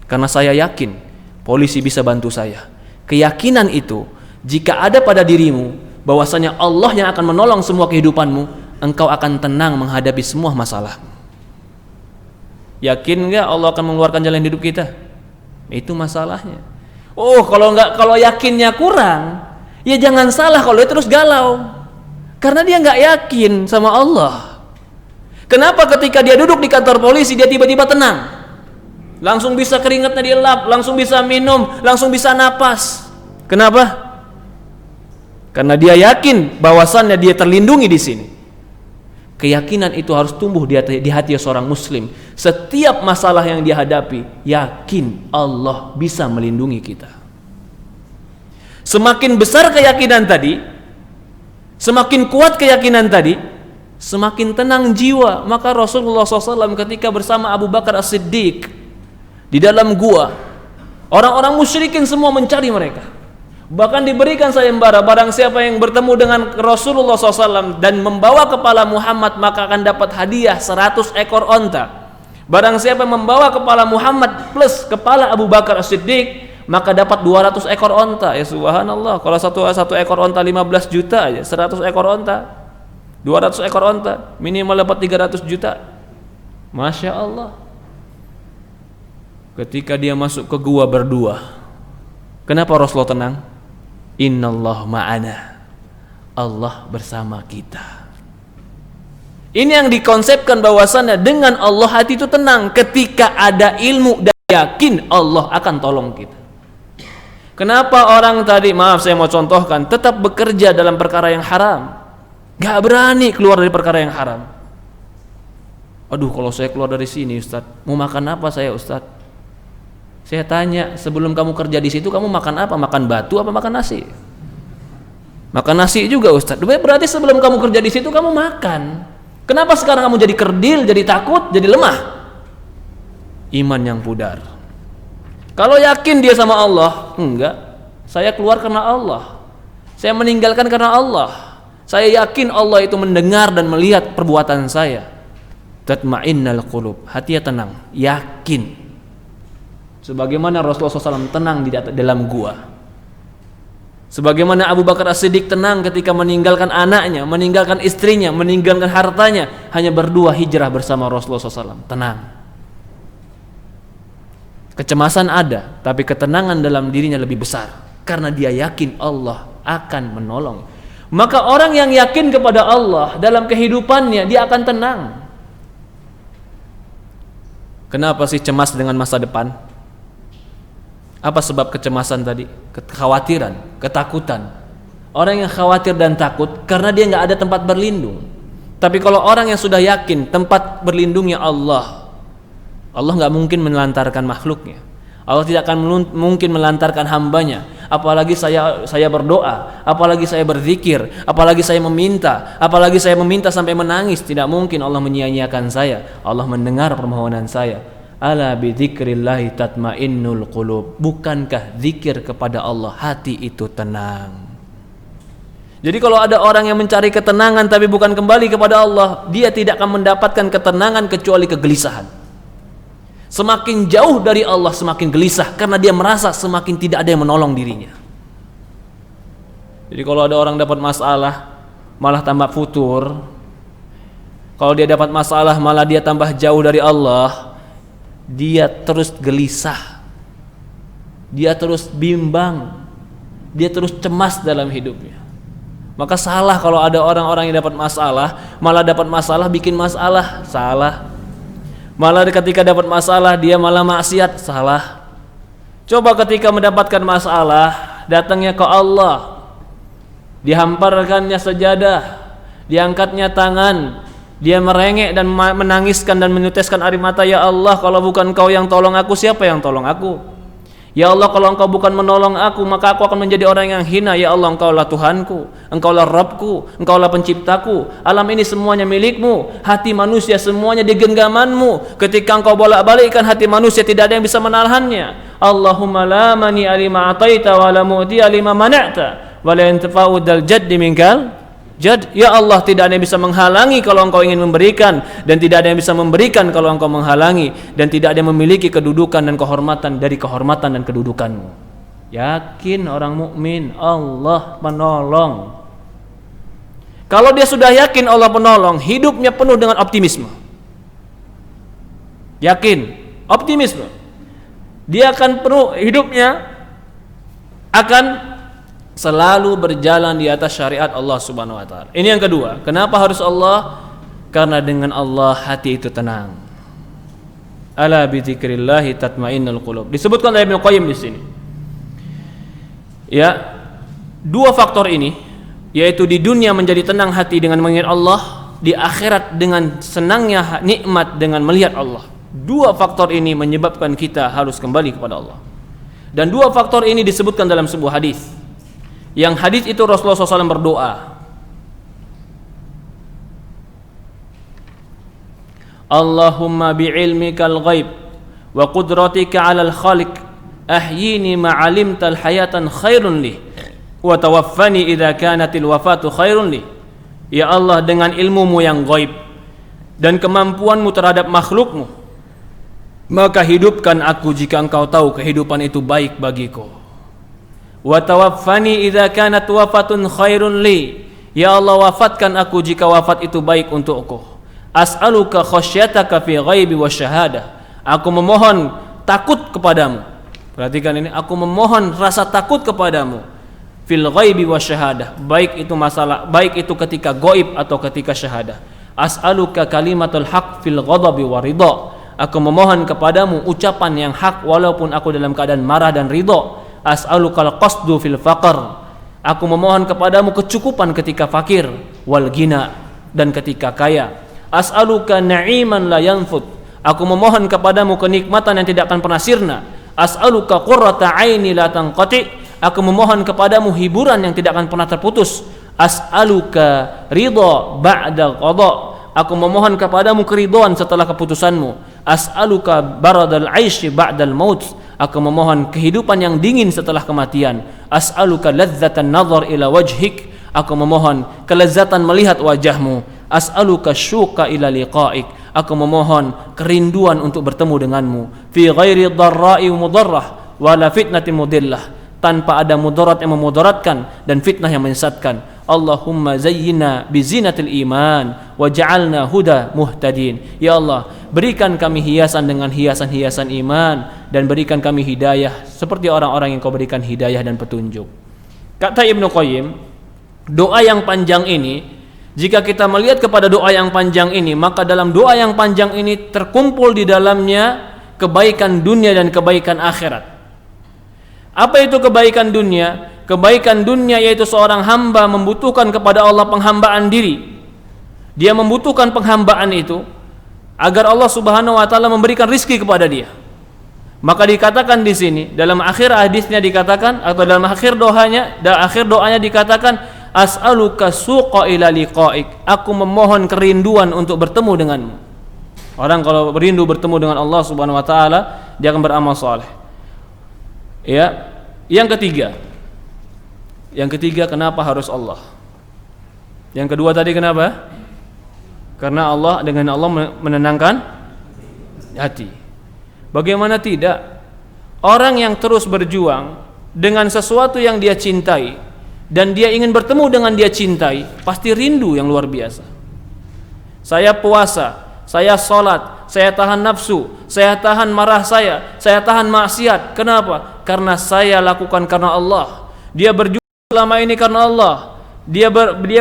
Karena saya yakin polisi bisa bantu saya. Keyakinan itu, jika ada pada dirimu bahwasanya Allah yang akan menolong semua kehidupanmu, engkau akan tenang menghadapi semua masalah. Yakin enggak Allah akan mengeluarkan jalan hidup kita? Itu masalahnya. Oh, kalau yakinnya kurang, ya jangan salah kalau dia terus galau. Karena dia enggak yakin sama Allah. Kenapa ketika dia duduk di kantor polisi dia tiba-tiba tenang? Langsung bisa keringatnya dielap, langsung bisa minum, langsung bisa napas. Kenapa? Karena dia yakin bahwasannya dia terlindungi di sini. Keyakinan itu harus tumbuh di hati seorang muslim. Setiap masalah yang dia hadapi, yakin Allah bisa melindungi kita. Semakin besar keyakinan tadi, semakin kuat keyakinan tadi, semakin tenang jiwa. Maka Rasulullah SAW ketika bersama Abu Bakar As-Siddiq di dalam gua, orang-orang musyrikin semua mencari mereka. Bahkan diberikan sayembara, barang siapa yang bertemu dengan Rasulullah SAW dan membawa kepala Muhammad maka akan dapat hadiah 100 ekor onta. Barang siapa yang membawa kepala Muhammad plus kepala Abu Bakar As-Siddiq maka dapat 200 ekor onta. Ya subhanallah, kalau satu ekor onta 15 juta aja, 100 ekor onta 200 ekor onta, minimal dapat 300 juta. Masya Allah. Ketika dia masuk ke gua berdua, kenapa Rasulullah tenang? Innallah ma'ana, Allah bersama kita. Ini yang dikonsepkan bahwasannya dengan Allah hati itu tenang. Ketika ada ilmu dan yakin Allah akan tolong kita. Kenapa orang tadi, maaf saya mau contohkan, tetap bekerja dalam perkara yang haram, gak berani keluar dari perkara yang haram. Aduh, kalau saya keluar dari sini Ustaz, mau makan apa saya Ustaz? Saya tanya, sebelum kamu kerja di situ kamu makan apa? Makan batu apa makan nasi? Makan nasi juga Ustaz. Berarti sebelum kamu kerja di situ kamu makan. Kenapa sekarang kamu jadi kerdil, jadi takut, jadi lemah? Iman yang pudar. Kalau yakin dia sama Allah, enggak. Saya keluar karena Allah. Saya meninggalkan karena Allah. Saya yakin Allah itu mendengar dan melihat perbuatan saya. Tatma'innal qulub, hatinya tenang, yakin. Sebagaimana Rasulullah SAW tenang di dalam gua. Sebagaimana Abu Bakar As-Siddiq tenang ketika meninggalkan anaknya, meninggalkan istrinya, meninggalkan hartanya, hanya berdua hijrah bersama Rasulullah SAW. Tenang. Kecemasan ada, tapi ketenangan dalam dirinya lebih besar. Karena dia yakin Allah akan menolong. Maka orang yang yakin kepada Allah dalam kehidupannya, dia akan tenang. Kenapa sih cemas dengan masa depan? Apa sebab kecemasan tadi? Kekhawatiran, ketakutan. Orang yang khawatir dan takut karena dia nggak ada tempat berlindung. Tapi kalau orang yang sudah yakin tempat berlindungnya Allah, Allah nggak mungkin menelantarkan makhluknya. Allah tidak akan mungkin melantarkan hambanya. Apalagi saya berdoa, apalagi saya berzikir, apalagi saya meminta sampai menangis. Tidak mungkin Allah menyia-nyiakan saya. Allah mendengar permohonan saya. Ala bidzikrillahi tatmainnul qulub. Bukankah zikir kepada Allah hati itu tenang? Jadi kalau ada orang yang mencari ketenangan tapi bukan kembali kepada Allah, dia tidak akan mendapatkan ketenangan kecuali kegelisahan. Semakin jauh dari Allah semakin gelisah karena dia merasa semakin tidak ada yang menolong dirinya. Jadi kalau ada orang dapat masalah malah tambah futur. Kalau dia dapat masalah malah dia tambah jauh dari Allah, dia terus gelisah. Dia terus bimbang. Dia terus cemas dalam hidupnya. Maka salah kalau ada orang-orang yang dapat masalah malah dapat masalah bikin masalah, salah. Malah ketika dapat masalah dia malah maksiat, salah. Coba ketika mendapatkan masalah datangnya ke Allah, dihamparkannya sajadah, diangkatnya tangan, dia merengek dan menangiskan dan meneteskan air mata, ya Allah, kalau bukan Engkau yang tolong aku, siapa yang tolong aku? Ya Allah, kalau Engkau bukan menolong aku, maka aku akan menjadi orang yang hina. Ya Allah, Engkaulah Tuhanku, Engkaulah Rabbku, Engkaulah penciptaku. Alam ini semuanya milikmu, hati manusia semuanya di genggamanmu. Ketika Engkau bolak-balikkan hati manusia, tidak ada yang bisa menahannya. Allahumma la mani alima ataita wa la mu'ti alima mana'ta wa la yanfa'u dal jaddi minkal jad. Ya Allah, tidak ada yang bisa menghalangi kalau Engkau ingin memberikan, dan tidak ada yang bisa memberikan kalau Engkau menghalangi, dan tidak ada yang memiliki kedudukan dan kehormatan dari kehormatan dan kedudukanmu. Yakin orang mukmin Allah penolong. Kalau dia sudah yakin Allah penolong, hidupnya penuh dengan optimisme. Yakin, optimisme. Dia akan penuh hidupnya akan selalu berjalan di atas syariat Allah Subhanahu wa taala. Ini yang kedua. Kenapa harus Allah? Karena dengan Allah hati itu tenang. Ala bi dzikrillah tatmainnul qulub. Disebutkan oleh Ibnu Qayyim di sini. Ya, dua faktor ini, yaitu di dunia menjadi tenang hati dengan mengingat Allah, di akhirat dengan senangnya nikmat dengan melihat Allah. Dua faktor ini menyebabkan kita harus kembali kepada Allah. Dan dua faktor ini disebutkan dalam sebuah hadis. Yang hadis itu Rasulullah SAW berdoa, Allahumma bi'ilmikal ghaib wa qudratika 'alal khaliq ahyini ma'alimtal hayatan khairun li wa tawaffani idza kanatil wafatu khairun li. Ya Allah, dengan ilmumu yang ghaib dan kemampuanmu terhadap makhlukmu, maka hidupkan aku jika Engkau tahu kehidupan itu baik bagiku. Wa tawaffani idza kanat wafatun khairun li. Ya Allah, wafatkan aku jika wafat itu baik untukku. As'aluka khasyataka fi ghaibi wasyahadah. Aku memohon takut kepadamu. Perhatikan ini, aku memohon rasa takut kepadamu fil ghaibi wasyahadah. Baik itu ketika gaib atau ketika syahadah. As'aluka kalimatul haq fil ghadabi waridha. Aku memohon kepadamu ucapan yang hak walaupun aku dalam keadaan marah dan ridha. As'alukal qasdu fil faqr. Aku memohon kepadamu kecukupan ketika fakir, wal gina, dan ketika kaya. As'aluka na'iman la yanfud. Aku memohon kepadamu kenikmatan yang tidak akan pernah sirna. As'aluka qurrata aini la tanqati. Aku memohon kepadamu hiburan yang tidak akan pernah terputus. As'aluka ridha ba'da qada. Aku memohon kepadamu keridhaan setelah keputusanmu. As'aluka baradal 'aishi ba'dal maut. Aku memohon kehidupan yang dingin setelah kematian. As'aluka ladzatan nazar ila wajhik. Aku memohon kelezatan melihat wajahmu. As'aluka syuqa ila liqa'ik. Aku memohon kerinduan untuk bertemu denganmu. Fi ghairi dharra'i mudarrah wala fitnati mudillah. Tanpa ada mudarat yang memudaratkan dan fitnah yang menyesatkan. Allahumma zayyina bizinatil iman waj'alna huda muhtadin. Ya Allah, berikan kami hiasan dengan hiasan-hiasan iman dan berikan kami hidayah seperti orang-orang yang Kau berikan hidayah dan petunjuk. Kata Ibnu Qayyim, doa yang panjang ini, jika kita melihat kepada doa yang panjang ini, maka dalam doa yang panjang ini terkumpul di dalamnya kebaikan dunia dan kebaikan akhirat. Apa itu kebaikan dunia? Kebaikan dunia yaitu seorang hamba membutuhkan kepada Allah penghambaan diri. Dia membutuhkan penghambaan itu agar Allah Subhanahu wa taala memberikan rizki kepada dia. Maka dikatakan di sini dalam akhir hadisnya dikatakan, atau dalam akhir doanya dikatakan, as'aluka suqa ila liqa'ik. Aku memohon kerinduan untuk bertemu denganmu. Orang kalau rindu bertemu dengan Allah Subhanahu wa taala, dia akan beramal saleh. Ya. Yang ketiga, kenapa harus Allah? Yang kedua tadi kenapa? Karena dengan Allah menenangkan hati. Bagaimana tidak? Orang yang terus berjuang dengan sesuatu yang dia cintai dan dia ingin bertemu dengan dia cintai, pasti rindu yang luar biasa. Saya puasa, saya sholat, saya tahan nafsu, saya tahan marah saya tahan maksiat. Kenapa? Karena saya lakukan karena Allah. Dia berjuang selama ini karena Allah. Dia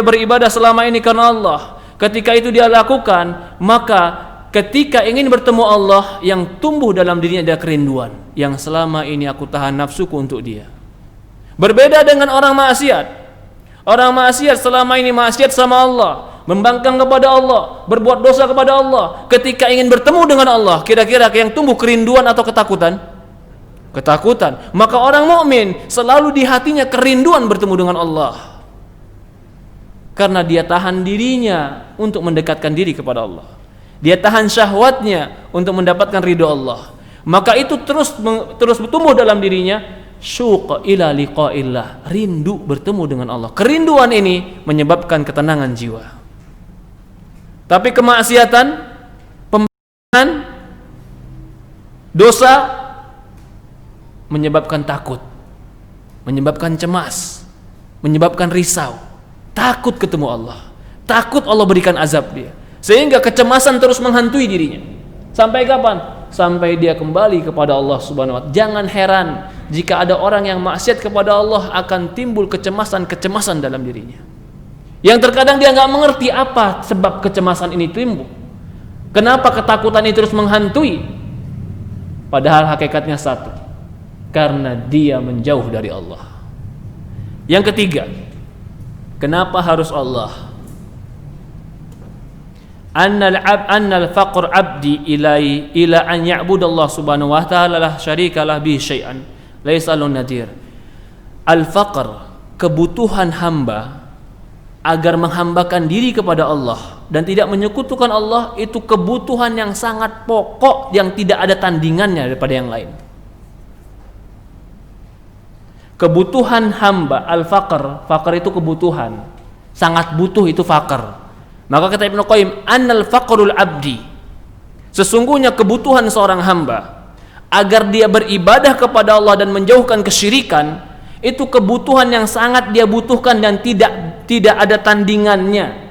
beribadah selama ini karena Allah. Ketika itu dia lakukan, maka ketika ingin bertemu Allah, yang tumbuh dalam dirinya ada kerinduan. Yang selama ini aku tahan nafsuku untuk dia. Berbeda dengan orang maksiat. Orang maksiat selama ini maksiat sama Allah, membangkang kepada Allah, berbuat dosa kepada Allah. Ketika ingin bertemu dengan Allah, kira-kira yang tumbuh kerinduan atau ketakutan? Ketakutan. Maka orang mukmin selalu di hatinya kerinduan bertemu dengan Allah, karena dia tahan dirinya untuk mendekatkan diri kepada Allah. Dia tahan syahwatnya untuk mendapatkan ridho Allah. Maka itu terus bertumbuh dalam dirinya, syuq ila liqa'illah, rindu bertemu dengan Allah. Kerinduan ini menyebabkan ketenangan jiwa. Tapi kemaksiatan, pembenaran, dosa menyebabkan takut, menyebabkan cemas, menyebabkan risau, takut ketemu Allah, takut Allah berikan azab dia, sehingga kecemasan terus menghantui dirinya. Sampai kapan? Sampai dia kembali kepada Allah Subhanahu wa taala. Jangan heran jika ada orang yang maksiat kepada Allah, akan timbul kecemasan dalam dirinya, yang terkadang dia nggak mengerti apa sebab kecemasan ini timbul. Kenapa ketakutan ini terus menghantui? Padahal hakikatnya satu, karena dia menjauh dari Allah. Yang ketiga, kenapa harus Allah? Annal faqr abdi ila an ya'budallah subhanahu wa ta'ala la syarika lah bi syai'an laisa lahu nadir. Al faqr, kebutuhan hamba agar menghambakan diri kepada Allah dan tidak menyekutukan Allah, itu kebutuhan yang sangat pokok yang tidak ada tandingannya daripada yang lain. Kebutuhan hamba, al-faqr, faqr itu kebutuhan, sangat butuh itu faqr. Maka kata Ibnu Qayyim, annal faqrul abdi, sesungguhnya kebutuhan seorang hamba agar dia beribadah kepada Allah dan menjauhkan kesyirikan, itu kebutuhan yang sangat dia butuhkan dan tidak ada tandingannya.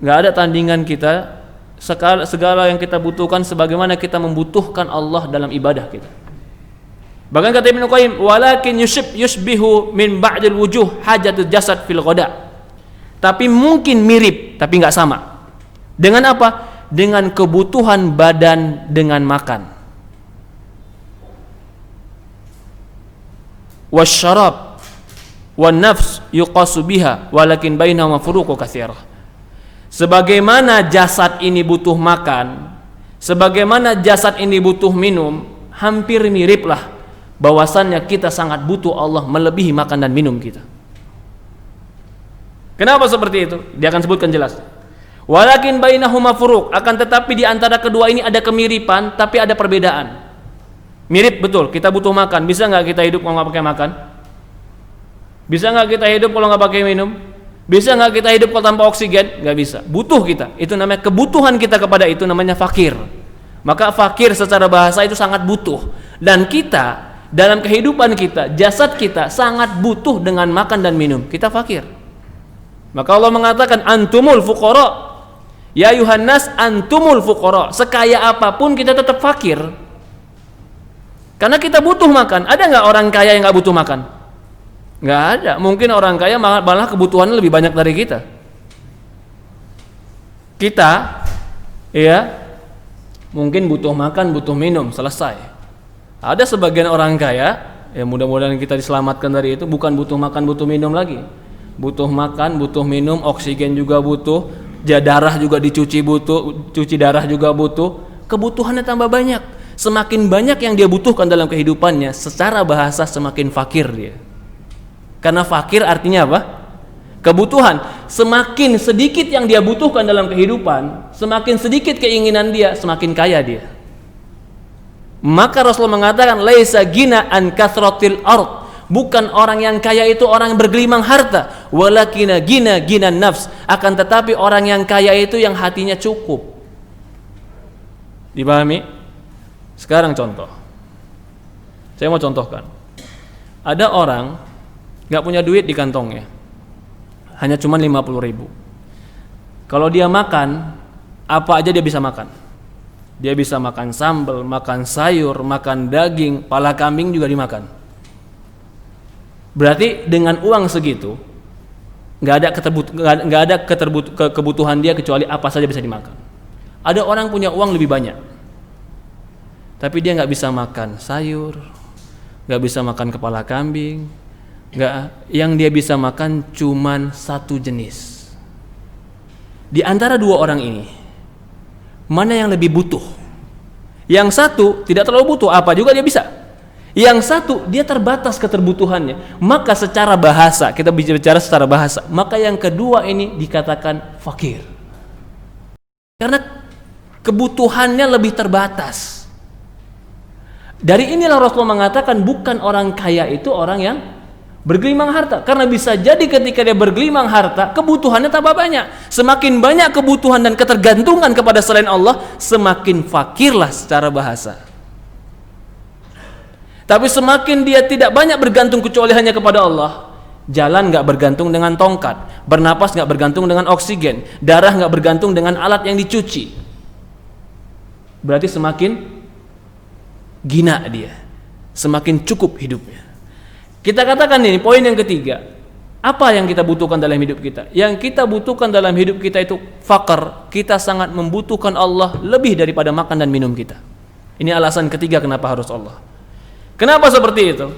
Gak ada tandingan kita, segala yang kita butuhkan sebagaimana kita membutuhkan Allah dalam ibadah kita. Bahkan kata Ibnu Qayyim, walakin yushbihu min ba'dil wujuh hajatul jasad fil ghada. Tapi mungkin mirip, tapi enggak sama. Dengan apa? Dengan kebutuhan badan dengan makan. Wasyarab wan nafs yuqasu biha walakin bainahuma furuqu katsirah. Sebagaimana jasad ini butuh makan, sebagaimana jasad ini butuh minum, hampir miriplah bahwasannya kita sangat butuh Allah melebihi makan dan minum kita. Kenapa seperti itu? Dia akan sebutkan jelas. Walakin bainahuma furuq, akan tetapi di antara kedua ini ada kemiripan tapi ada perbedaan. Mirip betul, kita butuh makan. Bisa nggak kita hidup kalau nggak pakai makan? Bisa nggak kita hidup kalau nggak pakai minum? Bisa nggak kita hidup kalau tanpa oksigen? Nggak bisa. Butuh kita. Itu namanya kebutuhan kita kepada itu, namanya fakir. Maka fakir secara bahasa itu sangat butuh. Dan kita dalam kehidupan kita, jasad kita sangat butuh dengan makan dan minum. Kita fakir. Maka Allah mengatakan antumul fuqara. Ya Yuhannas antumul fuqara. Sekaya apapun kita tetap fakir. Karena kita butuh makan. Ada nggak orang kaya yang nggak butuh makan? Nggak ada. Mungkin orang kaya malah kebutuhannya lebih banyak dari kita. Kita, ya, mungkin butuh makan, butuh minum, selesai. Ada sebagian orang kaya, ya mudah-mudahan kita diselamatkan dari itu, bukan butuh makan, butuh minum lagi. Butuh makan, butuh minum, oksigen juga butuh, darah juga dicuci butuh, cuci darah juga butuh. Kebutuhannya tambah banyak. Semakin banyak yang dia butuhkan dalam kehidupannya, secara bahasa semakin fakir dia. Karena fakir artinya apa? Kebutuhan. Semakin sedikit yang dia butuhkan dalam kehidupan, semakin sedikit keinginan dia, semakin kaya dia. Maka Rasulullah mengatakan, laisa gina an kathratil ard. Bukan orang yang kaya itu orang yang bergelimang harta, walakina gina nafs. Akan tetapi orang yang kaya itu yang hatinya cukup. Dipahami? Sekarang contoh. Saya mau contohkan. Ada orang gak punya duit di kantongnya, hanya cuma 50.000. Kalau dia makan, apa aja dia bisa makan. Dia bisa makan sambal, makan sayur, makan daging, pala kambing juga dimakan. Berarti dengan uang segitu nggak ada kebutuhan dia kecuali apa saja bisa dimakan. Ada orang punya uang lebih banyak, tapi dia nggak bisa makan sayur, nggak bisa makan kepala kambing, yang dia bisa makan cuman satu jenis. Di antara dua orang ini, mana yang lebih butuh? Yang satu tidak terlalu butuh, apa juga dia bisa. Yang satu dia terbatas keterbutuhannya. Maka secara bahasa, kita bicara secara bahasa, maka yang kedua ini dikatakan fakir. Karena kebutuhannya lebih terbatas. Dari inilah Rasulullah mengatakan bukan orang kaya itu orang yang bergelimang harta. Karena bisa jadi ketika dia bergelimang harta, kebutuhannya tambah banyak. Semakin banyak kebutuhan dan ketergantungan kepada selain Allah, semakin fakirlah secara bahasa. Tapi semakin dia tidak banyak bergantung kecuali hanya kepada Allah, jalan gak bergantung dengan tongkat, bernapas gak bergantung dengan oksigen, darah gak bergantung dengan alat yang dicuci, berarti semakin gina dia, semakin cukup hidupnya. Kita katakan ini poin yang ketiga. Apa yang kita butuhkan dalam hidup kita? Yang kita butuhkan dalam hidup kita itu fakir. Kita sangat membutuhkan Allah lebih daripada makan dan minum kita. Ini alasan ketiga kenapa harus Allah. Kenapa seperti itu?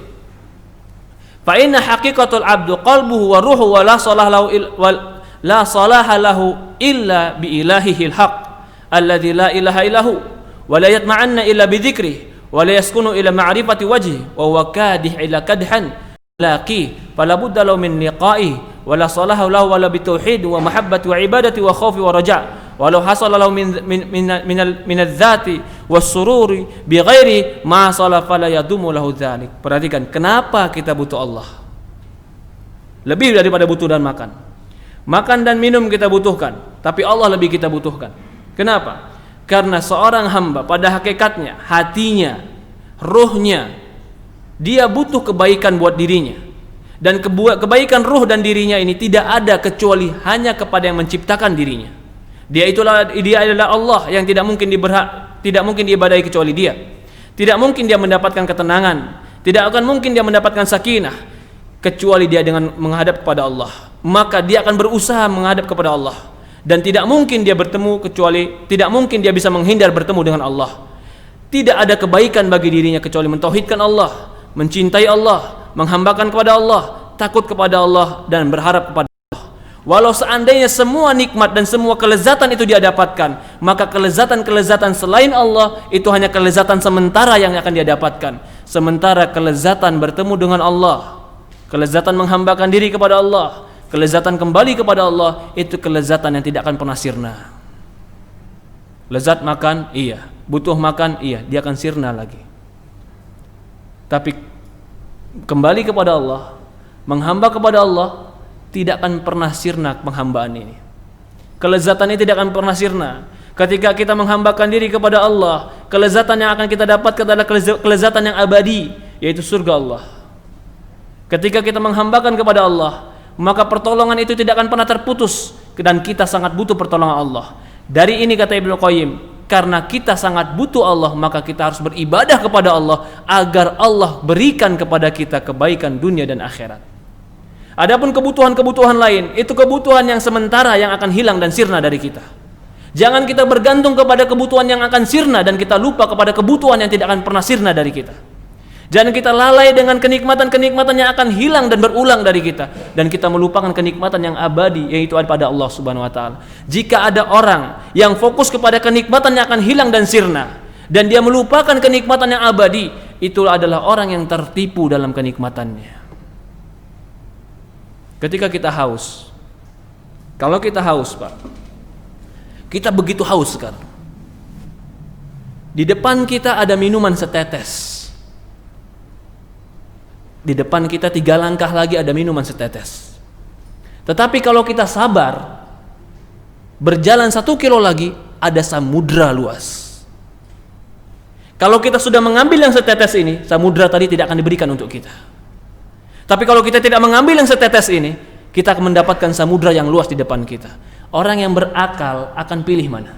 Fa inna haqiqatul abdu qalbuhu wa ruhu wa la salaha lahu illa bi ilahihil haq alladzi la ilaha illahu wa la yatma'anna illa bi dzikrihi wa la yaskunu ila ma'rifati wajhi wa huwa kadih ila kadhan laqi fala budda lahu min liqa'i wa la salaha lahu wa la bi tauhid wa mahabbati wa ibadati wa khaufi wa raja' walau hasala lahu min adzati was-sururi bighairi ma sala fala yadumu lahu dzalik. Perhatikan, kenapa kita butuh Allah? Lebih daripada butuh dan makan. Makan dan minum kita butuhkan, tapi Allah lebih kita butuhkan. Kenapa? Karena seorang hamba pada hakikatnya, hatinya, ruhnya, dia butuh kebaikan buat dirinya. Dan kebaikan ruh dan dirinya ini tidak ada kecuali hanya kepada yang menciptakan dirinya. Dia adalah Allah yang tidak mungkin diibadahi kecuali Dia. Tidak mungkin dia mendapatkan ketenangan, tidak akan mungkin dia mendapatkan sakinah kecuali dia dengan menghadap kepada Allah. Maka dia akan berusaha menghadap kepada Allah, dan tidak mungkin dia bisa menghindar bertemu dengan Allah. Tidak ada kebaikan bagi dirinya kecuali mentauhidkan Allah, mencintai Allah, menghambakan kepada Allah, takut kepada Allah, dan berharap kepada Allah. Walau seandainya semua nikmat dan semua kelezatan itu dia dapatkan, maka kelezatan-kelezatan selain Allah itu hanya kelezatan sementara yang akan dia dapatkan. Sementara kelezatan bertemu dengan Allah, kelezatan menghambakan diri kepada Allah, kelezatan kembali kepada Allah, itu kelezatan yang tidak akan pernah sirna. Lezat makan, iya. Butuh makan, iya. Dia akan sirna lagi. Tapi kembali kepada Allah, menghamba kepada Allah, tidak akan pernah sirna penghambaan ini. Kelezatan ini tidak akan pernah sirna. Ketika kita menghambakan diri kepada Allah, kelezatan yang akan kita dapatkan adalah kelezatan yang abadi, yaitu surga Allah. Ketika kita menghambakan kepada Allah, maka pertolongan itu tidak akan pernah terputus, dan kita sangat butuh pertolongan Allah. Dari ini kata Ibnu Qayyim, karena kita sangat butuh Allah, maka kita harus beribadah kepada Allah agar Allah berikan kepada kita kebaikan dunia dan akhirat. Adapun kebutuhan-kebutuhan lain, itu kebutuhan yang sementara yang akan hilang dan sirna dari kita. Jangan kita bergantung kepada kebutuhan yang akan sirna dan kita lupa kepada kebutuhan yang tidak akan pernah sirna dari kita. Jangan kita lalai dengan kenikmatan-kenikmatan yang akan hilang dan berulang dari kita, dan kita melupakan kenikmatan yang abadi, yaitu ada pada Allah Subhanahu wa taala. Jika ada orang yang fokus kepada kenikmatan yang akan hilang dan sirna dan dia melupakan kenikmatan yang abadi, itu adalah orang yang tertipu dalam kenikmatannya. Ketika kita haus, kalau kita haus, Pak, kita begitu haus sekarang. Di depan kita ada minuman setetes. Di depan kita 3 langkah lagi ada minuman setetes. Tetapi kalau kita sabar, berjalan 1 kilo lagi ada samudra luas. Kalau kita sudah mengambil yang setetes ini, samudra tadi tidak akan diberikan untuk kita. Tapi kalau kita tidak mengambil yang setetes ini, kita akan mendapatkan samudra yang luas di depan kita. Orang yang berakal akan pilih mana?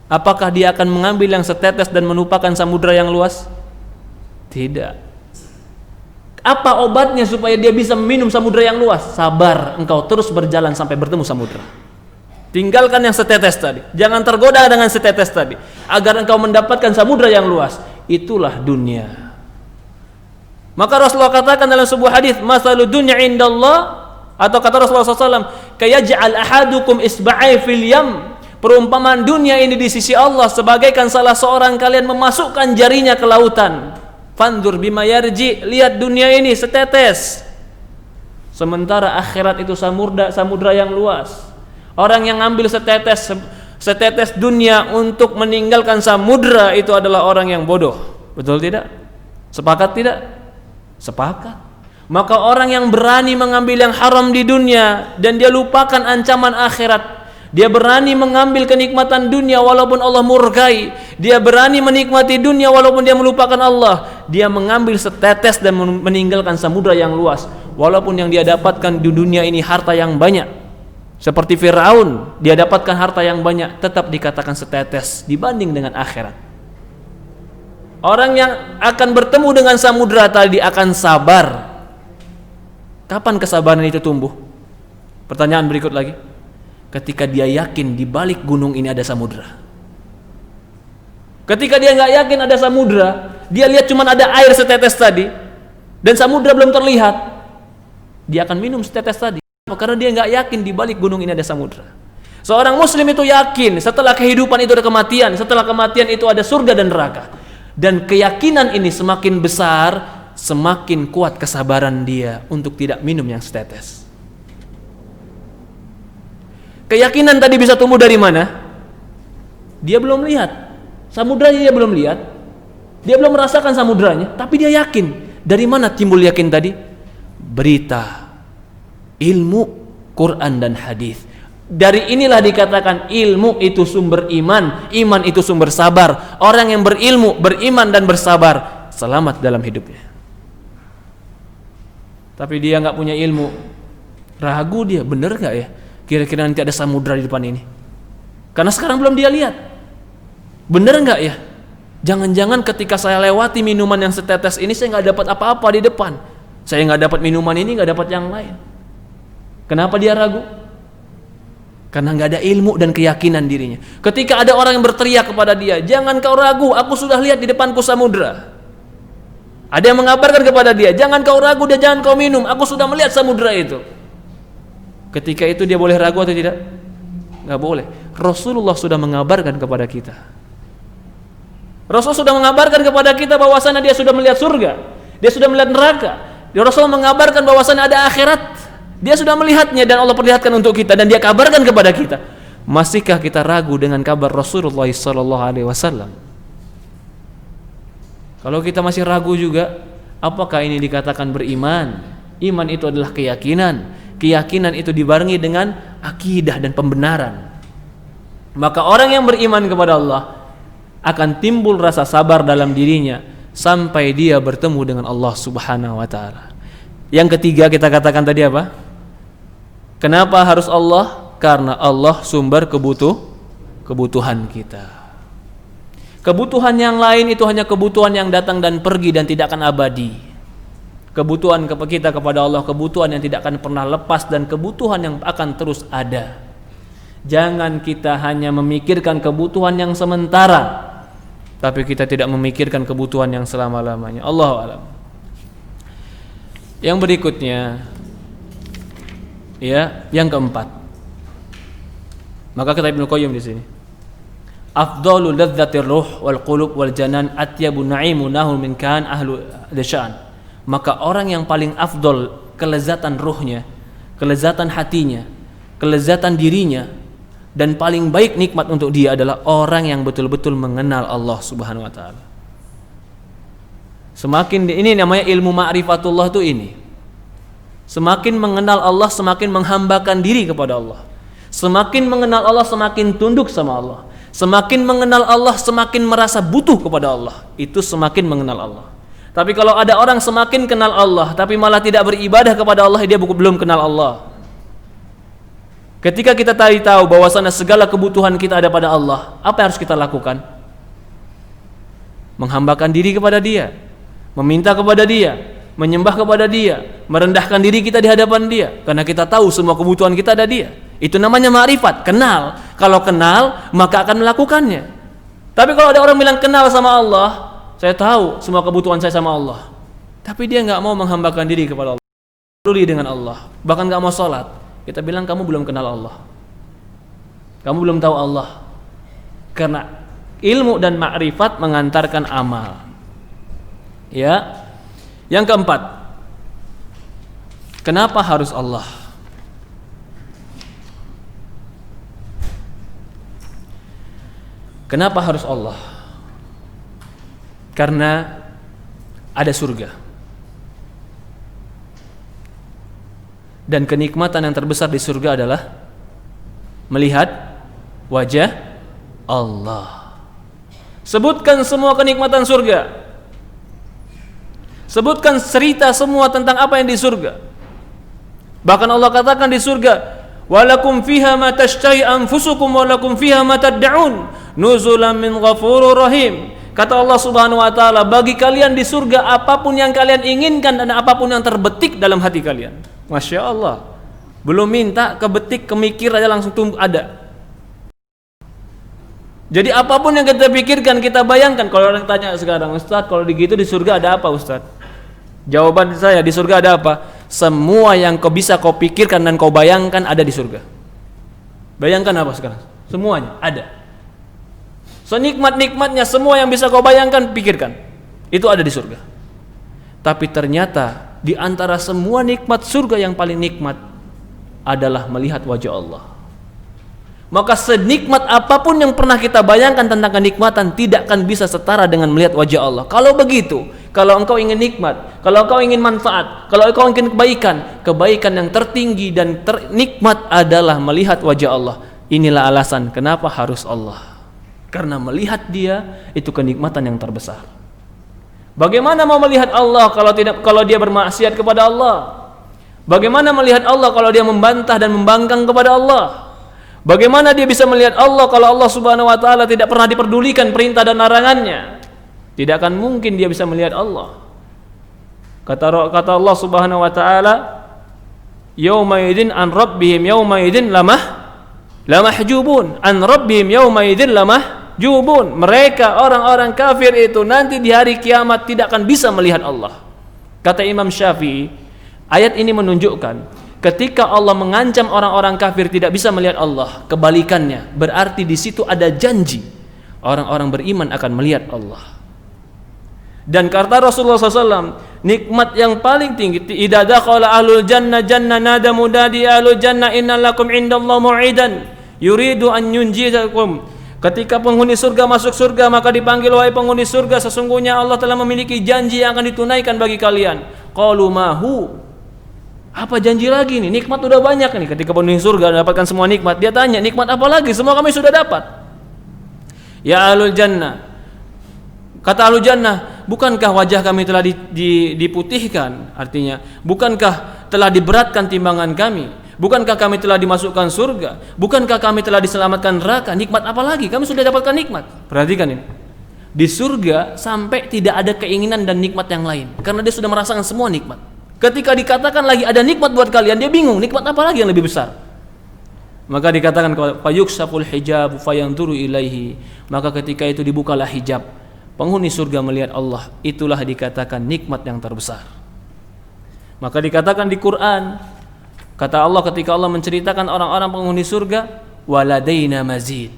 Apakah dia akan mengambil yang setetes dan melupakan samudra yang luas? Tidak. Apa obatnya supaya dia bisa minum samudra yang luas? Sabar, engkau terus berjalan sampai bertemu samudra. Tinggalkan yang setetes tadi. Jangan tergoda dengan setetes tadi, agar engkau mendapatkan samudra yang luas. Itulah dunia. Maka Rasulullah katakan dalam sebuah hadis, masalud dunya indallah, atau kata Rasulullah SAW, kayaj'al ahadukum isba'ai fil yam. Perumpamaan dunia ini di sisi Allah sebagaikan salah seorang kalian memasukkan jarinya ke lautan. Fanzur bima yarji, lihat dunia ini setetes. Sementara akhirat itu samudra yang luas. Orang yang ambil setetes dunia untuk meninggalkan samudra itu adalah orang yang bodoh. Betul tidak? Sepakat tidak? Sepakat. Maka orang yang berani mengambil yang haram di dunia dan dia lupakan ancaman akhirat, dia berani mengambil kenikmatan dunia walaupun Allah murkai, dia berani menikmati dunia walaupun dia melupakan Allah, dia mengambil setetes dan meninggalkan samudra yang luas. Walaupun yang dia dapatkan di dunia ini harta yang banyak, seperti Firaun, dia dapatkan harta yang banyak, tetap dikatakan setetes dibanding dengan akhirat. Orang yang akan bertemu dengan samudra tadi akan sabar. Kapan kesabaran itu tumbuh? Pertanyaan berikut lagi. Ketika dia yakin di balik gunung ini ada samudra. Ketika dia nggak yakin ada samudra, dia lihat cuma ada air setetes tadi dan samudra belum terlihat, dia akan minum setetes tadi. Karena dia nggak yakin di balik gunung ini ada samudra. Seorang muslim itu yakin setelah kehidupan itu ada kematian, setelah kematian itu ada surga dan neraka. Dan keyakinan ini semakin besar, semakin kuat kesabaran dia untuk tidak minum yang setetes. Keyakinan tadi bisa tumbuh dari mana? Dia belum lihat samudranya, dia belum lihat, dia belum merasakan samudranya, tapi dia yakin. Dari mana timbul yakin tadi? Berita, ilmu, Quran dan hadis. Dari inilah dikatakan ilmu itu sumber iman, iman itu sumber sabar. Orang yang berilmu, beriman dan bersabar selamat dalam hidupnya. Tapi dia nggak punya ilmu, ragu dia, bener nggak ya? Kira-kira nanti ada samudra di depan ini. Karena sekarang belum dia lihat. Bener nggak ya? Jangan-jangan ketika saya lewati minuman yang setetes ini saya nggak dapat apa-apa di depan. Saya nggak dapat minuman ini, nggak dapat yang lain. Kenapa dia ragu? Karena nggak ada ilmu dan keyakinan dirinya. Ketika ada orang yang berteriak kepada dia, jangan kau ragu, aku sudah lihat di depanku samudra. Ada yang mengabarkan kepada dia, jangan kau ragu dan jangan kau minum, aku sudah melihat samudra itu. Ketika itu dia boleh ragu atau tidak? Nggak boleh. Rasulullah sudah mengabarkan kepada kita. Rasul sudah mengabarkan kepada kita bahwasanya dia sudah melihat surga, dia sudah melihat neraka. Rasul mengabarkan bahwasanya ada akhirat. Dia sudah melihatnya dan Allah perlihatkan untuk kita dan dia kabarkan kepada kita. Masihkah kita ragu dengan kabar Rasulullah SAW? Kalau kita masih ragu juga, apakah ini dikatakan beriman? Iman itu adalah keyakinan. Keyakinan itu dibarengi dengan akidah dan pembenaran. Maka orang yang beriman kepada Allah akan timbul rasa sabar dalam dirinya sampai dia bertemu dengan Allah Subhanahu wa taala. Yang ketiga kita katakan tadi apa? Kenapa harus Allah? Karena Allah sumber kebutuhan kita. Kebutuhan yang lain itu hanya kebutuhan yang datang dan pergi dan tidak akan abadi. Kebutuhan kita kepada Allah, kebutuhan yang tidak akan pernah lepas dan kebutuhan yang akan terus ada. Jangan kita hanya memikirkan kebutuhan yang sementara, tapi kita tidak memikirkan kebutuhan yang selama-lamanya. Allahu a'lam. Yang berikutnya, ya, yang keempat. Maka kata Ibnu Qayyim di sini, afdhalu ladzatir ruh wal qulub wal janan atyabu na'imu nahul min kan ahlu dasyan. Maka orang yang paling afdol kelezatan ruhnya, kelezatan hatinya, kelezatan dirinya, dan paling baik nikmat untuk dia adalah orang yang betul-betul mengenal Allah Subhanahu wa taala. Semakin ini namanya ilmu ma'rifatullah itu ini. Semakin mengenal Allah, semakin menghambakan diri kepada Allah. Semakin mengenal Allah, semakin tunduk sama Allah. Semakin mengenal Allah, semakin merasa butuh kepada Allah. Itu semakin mengenal Allah. Tapi kalau ada orang semakin kenal Allah, tapi malah tidak beribadah kepada Allah, dia belum kenal Allah. Ketika kita tahu bahwasanya segala kebutuhan kita ada pada Allah, apa yang harus kita lakukan? Menghambakan diri kepada Dia, meminta kepada Dia, menyembah kepada Dia, merendahkan diri kita di hadapan Dia, karena kita tahu semua kebutuhan kita ada Dia. Itu namanya ma'rifat, kenal. Kalau kenal, maka akan melakukannya. Tapi kalau ada orang bilang kenal sama Allah, saya tahu semua kebutuhan saya sama Allah, tapi dia nggak mau menghambakan diri kepada Allah, peduli dengan Allah, bahkan nggak mau sholat, kita bilang kamu belum kenal Allah, kamu belum tahu Allah. Karena ilmu dan ma'rifat mengantarkan amal. Ya. Yang keempat, kenapa harus Allah? Kenapa harus Allah? Karena ada surga. Dan kenikmatan yang terbesar di surga adalah melihat wajah Allah. Sebutkan semua kenikmatan surga. Sebutkan cerita semua tentang apa yang di surga. Bahkan Allah katakan di surga, walakum fiha ma tashtahi anfusukum walakum fiha ma tad'un nuzulan min ghafurur rahim. Kata Allah Subhanahu wa taala, bagi kalian di surga apapun yang kalian inginkan dan apapun yang terbetik dalam hati kalian. Masya Allah. Belum minta, kebetik, kemikir aja langsung ada. Jadi apapun yang kita pikirkan, kita bayangkan. Kalau orang tanya sekarang, Ustaz, kalau begitu di surga ada apa, Ustaz? Jawaban saya, di surga ada apa? Semua yang kau bisa kau pikirkan dan kau bayangkan ada di surga. Bayangkan apa sekarang? Semuanya ada. Senikmat-nikmatnya semua yang bisa kau bayangkan, pikirkan. Itu ada di surga. Tapi ternyata di antara semua nikmat surga yang paling nikmat adalah melihat wajah Allah. Maka senikmat apapun yang pernah kita bayangkan tentang kenikmatan tidak akan bisa setara dengan melihat wajah Allah. Kalau begitu, kalau engkau ingin nikmat, kalau engkau ingin manfaat, kalau engkau ingin kebaikan yang tertinggi dan ternikmat adalah melihat wajah Allah. Inilah alasan kenapa harus Allah. Karena melihat Dia itu kenikmatan yang terbesar. Bagaimana mau melihat Allah kalau dia bermaksiat kepada Allah? Bagaimana melihat Allah kalau dia membantah dan membangkang kepada Allah? Bagaimana dia bisa melihat Allah kalau Allah Subhanahu wa taala tidak pernah diperdulikan perintah dan larangannya? Tidak akan mungkin dia bisa melihat Allah. Kata Allah Subhanahu wa taala, yauma idzin an rabbihim yauma idzin lamahjubun. An rabbihim yauma idzin lamahjubun. Mereka orang-orang kafir itu nanti di hari kiamat tidak akan bisa melihat Allah. Kata Imam Syafi'i, ayat ini menunjukkan ketika Allah mengancam orang-orang kafir tidak bisa melihat Allah, kebalikannya berarti di situ ada janji orang-orang beriman akan melihat Allah. Dan kata Rasulullah SAW, nikmat yang paling tinggi, idza dakhala ahlul jannah janna nada mudadi ahlul jannah innalakum indallahi mau'idan yuridu an yunjizakum. Ketika penghuni surga masuk surga, maka dipanggil, wahai penghuni surga, sesungguhnya Allah telah memiliki janji yang akan ditunaikan bagi kalian. Qalu mahu, apa janji lagi nih? Nikmat udah banyak nih. Ketika penghuni surga mendapatkan semua nikmat, dia tanya, nikmat apa lagi? Semua kami sudah dapat. Ya ahlul jannah, kata ahlul jannah, bukankah wajah kami telah diputihkan? Artinya, bukankah telah diberatkan timbangan kami? Bukankah kami telah dimasukkan surga? Bukankah kami telah diselamatkan neraka? Nikmat apa lagi? Kami sudah dapatkan nikmat. Perhatikan ini. Di surga sampai tidak ada keinginan dan nikmat yang lain, karena dia sudah merasakan semua nikmat. Ketika dikatakan lagi ada nikmat buat kalian, dia bingung, nikmat apa lagi yang lebih besar? Maka dikatakan fayuksaful hijab fayanzuru ilaihi. Maka ketika itu dibukalah hijab, penghuni surga melihat Allah. Itulah dikatakan nikmat yang terbesar. Maka dikatakan di Quran, kata Allah ketika Allah menceritakan orang-orang penghuni surga, waladaina mazid.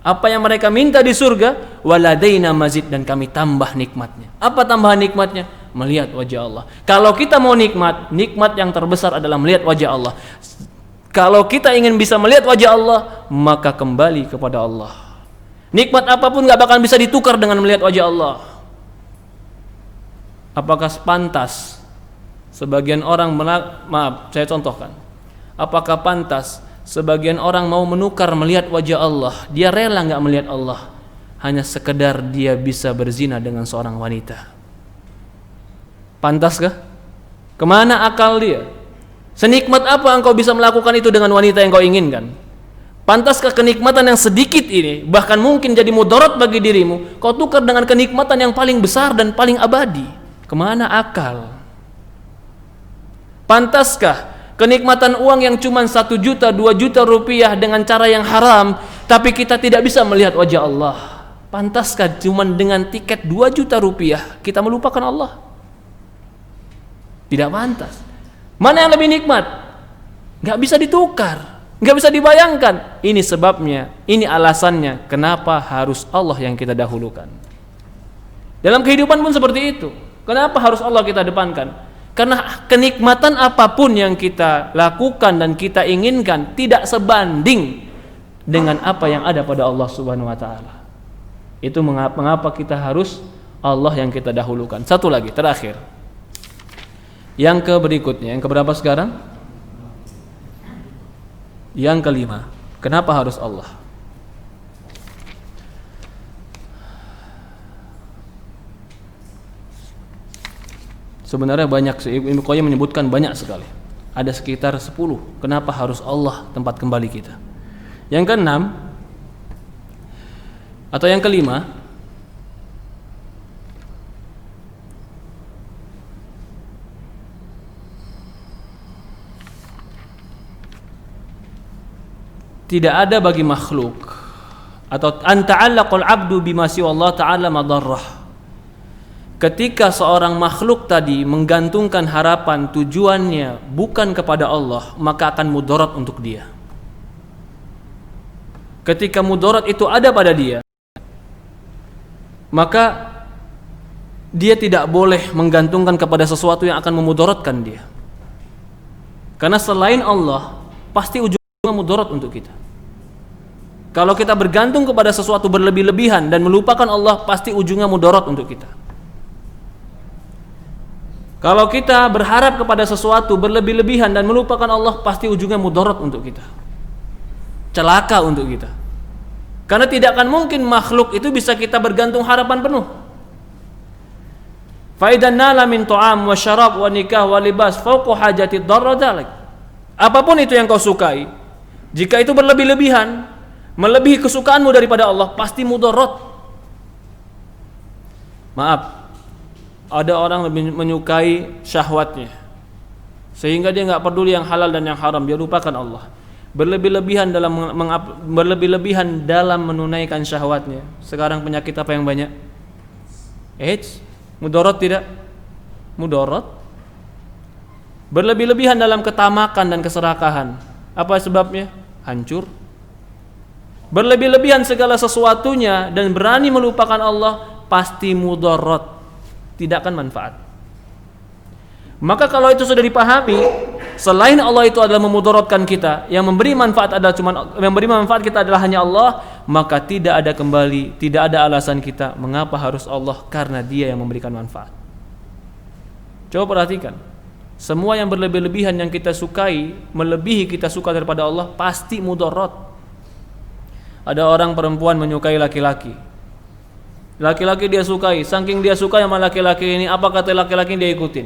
Apa yang mereka minta di surga, waladaina mazid, dan kami tambah nikmatnya. Apa tambahan nikmatnya? Melihat wajah Allah. Kalau kita mau nikmat, nikmat yang terbesar adalah melihat wajah Allah. Kalau kita ingin bisa melihat wajah Allah, maka kembali kepada Allah. Nikmat apapun gak bakal bisa ditukar dengan melihat wajah Allah. Apakah pantas sebagian orang saya contohkan. Apakah pantas sebagian orang mau menukar melihat wajah Allah? Dia rela gak melihat Allah hanya sekedar dia bisa berzina dengan seorang wanita. Pantaskah? Kemana akal dia? Senikmat apa engkau bisa melakukan itu dengan wanita yang kau inginkan? Pantaskah kenikmatan yang sedikit ini, bahkan mungkin jadi mudarat bagi dirimu, kau tukar dengan kenikmatan yang paling besar dan paling abadi? Kemana akal? Pantaskah kenikmatan uang yang cuma 1 juta, 2 juta rupiah dengan cara yang haram, tapi kita tidak bisa melihat wajah Allah? Pantaskah cuma dengan tiket 2 juta rupiah kita melupakan Allah? Tidak pantas. Mana yang lebih nikmat? Gak bisa ditukar, gak bisa dibayangkan. Ini sebabnya, ini alasannya kenapa harus Allah yang kita dahulukan. Dalam kehidupan pun seperti itu. Kenapa harus Allah kita depankan? Karena kenikmatan apapun yang kita lakukan dan kita inginkan tidak sebanding dengan apa yang ada pada Allah Subhanahu wa taala. Itu mengapa kita harus Allah yang kita dahulukan. Satu lagi, terakhir. Yang berikutnya, yang keberapa sekarang? Yang kelima. Kenapa harus Allah? Sebenarnya banyak, Ibnu Qayyim menyebutkan banyak sekali. Ada sekitar 10. Kenapa harus Allah tempat kembali kita? Yang keenam atau yang kelima, tidak ada bagi makhluk atau anta'allaqal 'abdu bima siwa Allah ta'ala madarrah. Ketika seorang makhluk tadi menggantungkan harapan tujuannya bukan kepada Allah, maka akan mudarat untuk dia. Ketika mudarat itu ada pada dia, maka dia tidak boleh menggantungkan kepada sesuatu yang akan memudaratkan dia. Karena selain Allah, pasti ujungnya mudarat untuk kita. Kalau kita bergantung kepada sesuatu berlebih-lebihan dan melupakan Allah, pasti ujungnya mudarat untuk kita. Kalau kita berharap kepada sesuatu berlebih-lebihan dan melupakan Allah, pasti ujungnya mudarat untuk kita. Celaka untuk kita. Karena tidak akan mungkin makhluk itu bisa kita bergantung harapan penuh. Fa idan nala min ta'am wa syarab wa nikah wa libas fawqa hajati dharra dzalik. Apapun itu yang kau sukai, jika itu berlebih-lebihan, melebihi kesukaanmu daripada Allah, pasti mudarat. Maaf, ada orang lebih menyukai syahwatnya sehingga dia nggak peduli yang halal dan yang haram, dia lupakan Allah. Berlebih-lebihan dalam menunaikan syahwatnya. Sekarang penyakit apa yang banyak? AIDS. Mudarat tidak? Mudarat. Berlebih-lebihan dalam ketamakan dan keserakahan. Apa sebabnya? Hancur. Berlebih-lebihan segala sesuatunya dan berani melupakan Allah, pasti mudarat, tidak akan manfaat. Maka kalau itu sudah dipahami, selain Allah itu adalah memudaratkan kita, yang memberi manfaat kita adalah hanya Allah, maka tidak ada kembali, tidak ada alasan kita mengapa harus Allah, karena Dia yang memberikan manfaat. Coba perhatikan, semua yang berlebih-lebihan yang kita sukai, melebihi kita suka daripada Allah, pasti mudarat. Ada orang perempuan menyukai laki-laki. Laki-laki dia sukai, saking dia suka sama laki-laki ini, apa kata laki-laki dia ikutin.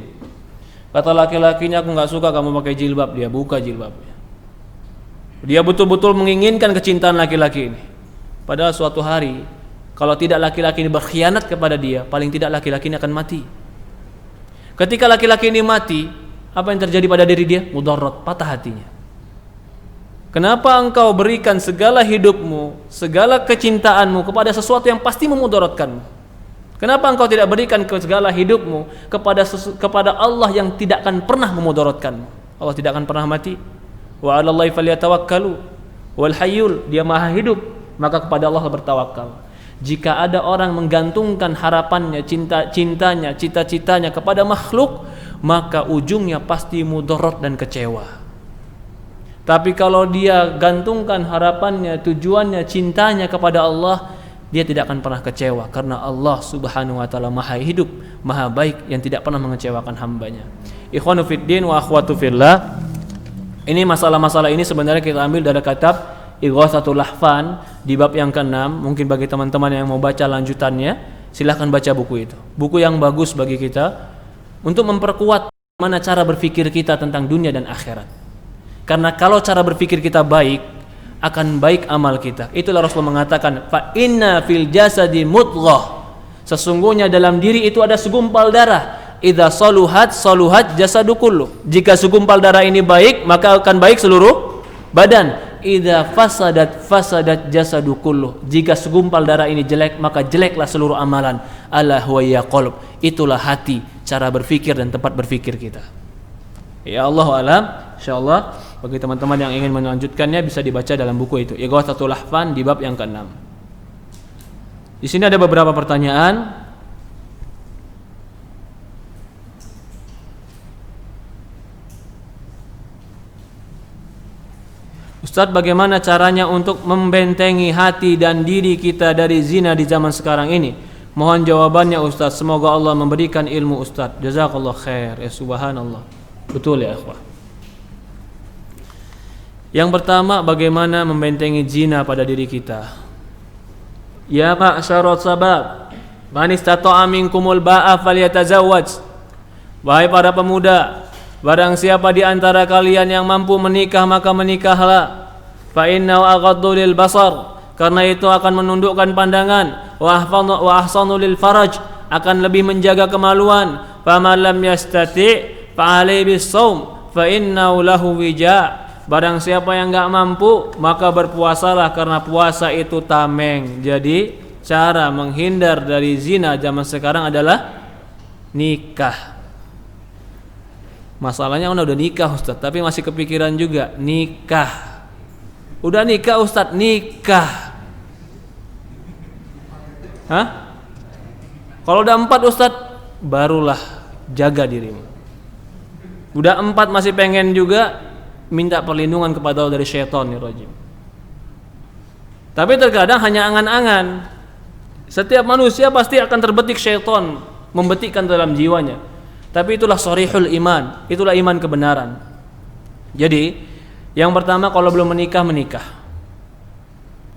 Kata laki-lakinya, aku nggak suka kamu pakai jilbab. Dia buka jilbabnya. Dia betul-betul menginginkan kecintaan laki-laki ini. Padahal suatu hari, kalau tidak laki-laki ini berkhianat kepada dia, paling tidak laki-laki ini akan mati. Ketika laki-laki ini mati, apa yang terjadi pada diri dia? Mudarat, patah hatinya. Kenapa engkau berikan segala hidupmu, segala kecintaanmu kepada sesuatu yang pasti memudaratkanmu? Kenapa engkau tidak berikan segala hidupmu kepada Allah yang tidak akan pernah memudaratkanmu? Allah tidak akan pernah mati. Wa 'alallahi falyatawakkalu wal hayyul, dia maha hidup, maka kepada Allah bertawakal. Jika ada orang menggantungkan harapannya, cintanya, cita-citanya kepada makhluk, maka ujungnya pasti mudarat dan kecewa. Tapi kalau dia gantungkan harapannya, tujuannya, cintanya kepada Allah, dia tidak akan pernah kecewa, karena Allah Subhanahu wa taala maha hidup, maha baik, yang tidak pernah mengecewakan hambanya. Ikhwanu fiddin wa akhwatu fillah, ini masalah-masalah ini sebenarnya kita ambil dari kitab Ighatsatul Lahfan di bab yang ke-6. Mungkin bagi teman-teman yang mau baca lanjutannya, silahkan baca buku itu. Buku yang bagus bagi kita untuk memperkuat mana cara berpikir kita tentang dunia dan akhirat. Karena kalau cara berpikir kita baik, akan baik amal kita. Itulah Rasulullah mengatakan, fa inna fil jasadi mudghah, sesungguhnya dalam diri itu ada segumpal darah. Idza saluhat jasadu kullu, jika segumpal darah ini baik, maka akan baik seluruh badan. Idza fasadat jasadu kullu, jika segumpal darah ini jelek, maka jeleklah seluruh amalan. Ala huwa ya qalb, itulah hati, cara berpikir dan tempat berpikir kita. Ya Allah alam, insyaallah bagi teman-teman yang ingin melanjutkannya bisa dibaca dalam buku itu, Ighatsatul Lahfan di bab yang ke-6. Di sini ada beberapa pertanyaan. Ustadz, bagaimana caranya untuk membentengi hati dan diri kita dari zina di zaman sekarang ini? Mohon jawabannya Ustadz, semoga Allah memberikan ilmu Ustadz. Jazakallah khair. Ya subhanallah. Betul ya akhwah. Yang pertama, bagaimana membentengi zina pada diri kita? Ya ma'syarat sabab, man istata'a minkumul ba'a falyatazawwaj. Wahai para pemuda, barang siapa di antara kalian yang mampu menikah, maka menikahlah. Fa innahu aghaddu lil basar, karena itu akan menundukkan pandangan. Wa ahsanu lil faraj, akan lebih menjaga kemaluan. Faman lam yastati' fa alayhi bis-shaum fa innahu lahu wija'. Barang siapa yang enggak mampu, maka berpuasalah, karena puasa itu tameng. Jadi cara menghindar dari zina zaman sekarang adalah nikah. Masalahnya udah nikah Ustaz, tapi masih kepikiran juga nikah. Udah nikah Ustaz, nikah. Hah? Kalau udah 4 Ustaz, barulah jaga dirimu. Udah 4 masih pengen juga, minta perlindungan kepada Allah dari syaitanir rajim. Tapi terkadang hanya angan-angan. Setiap manusia pasti akan terbetik syaitan, membetikkan dalam jiwanya. Tapi itulah sharihul iman, itulah iman kebenaran. Jadi, yang pertama, kalau belum menikah, menikah.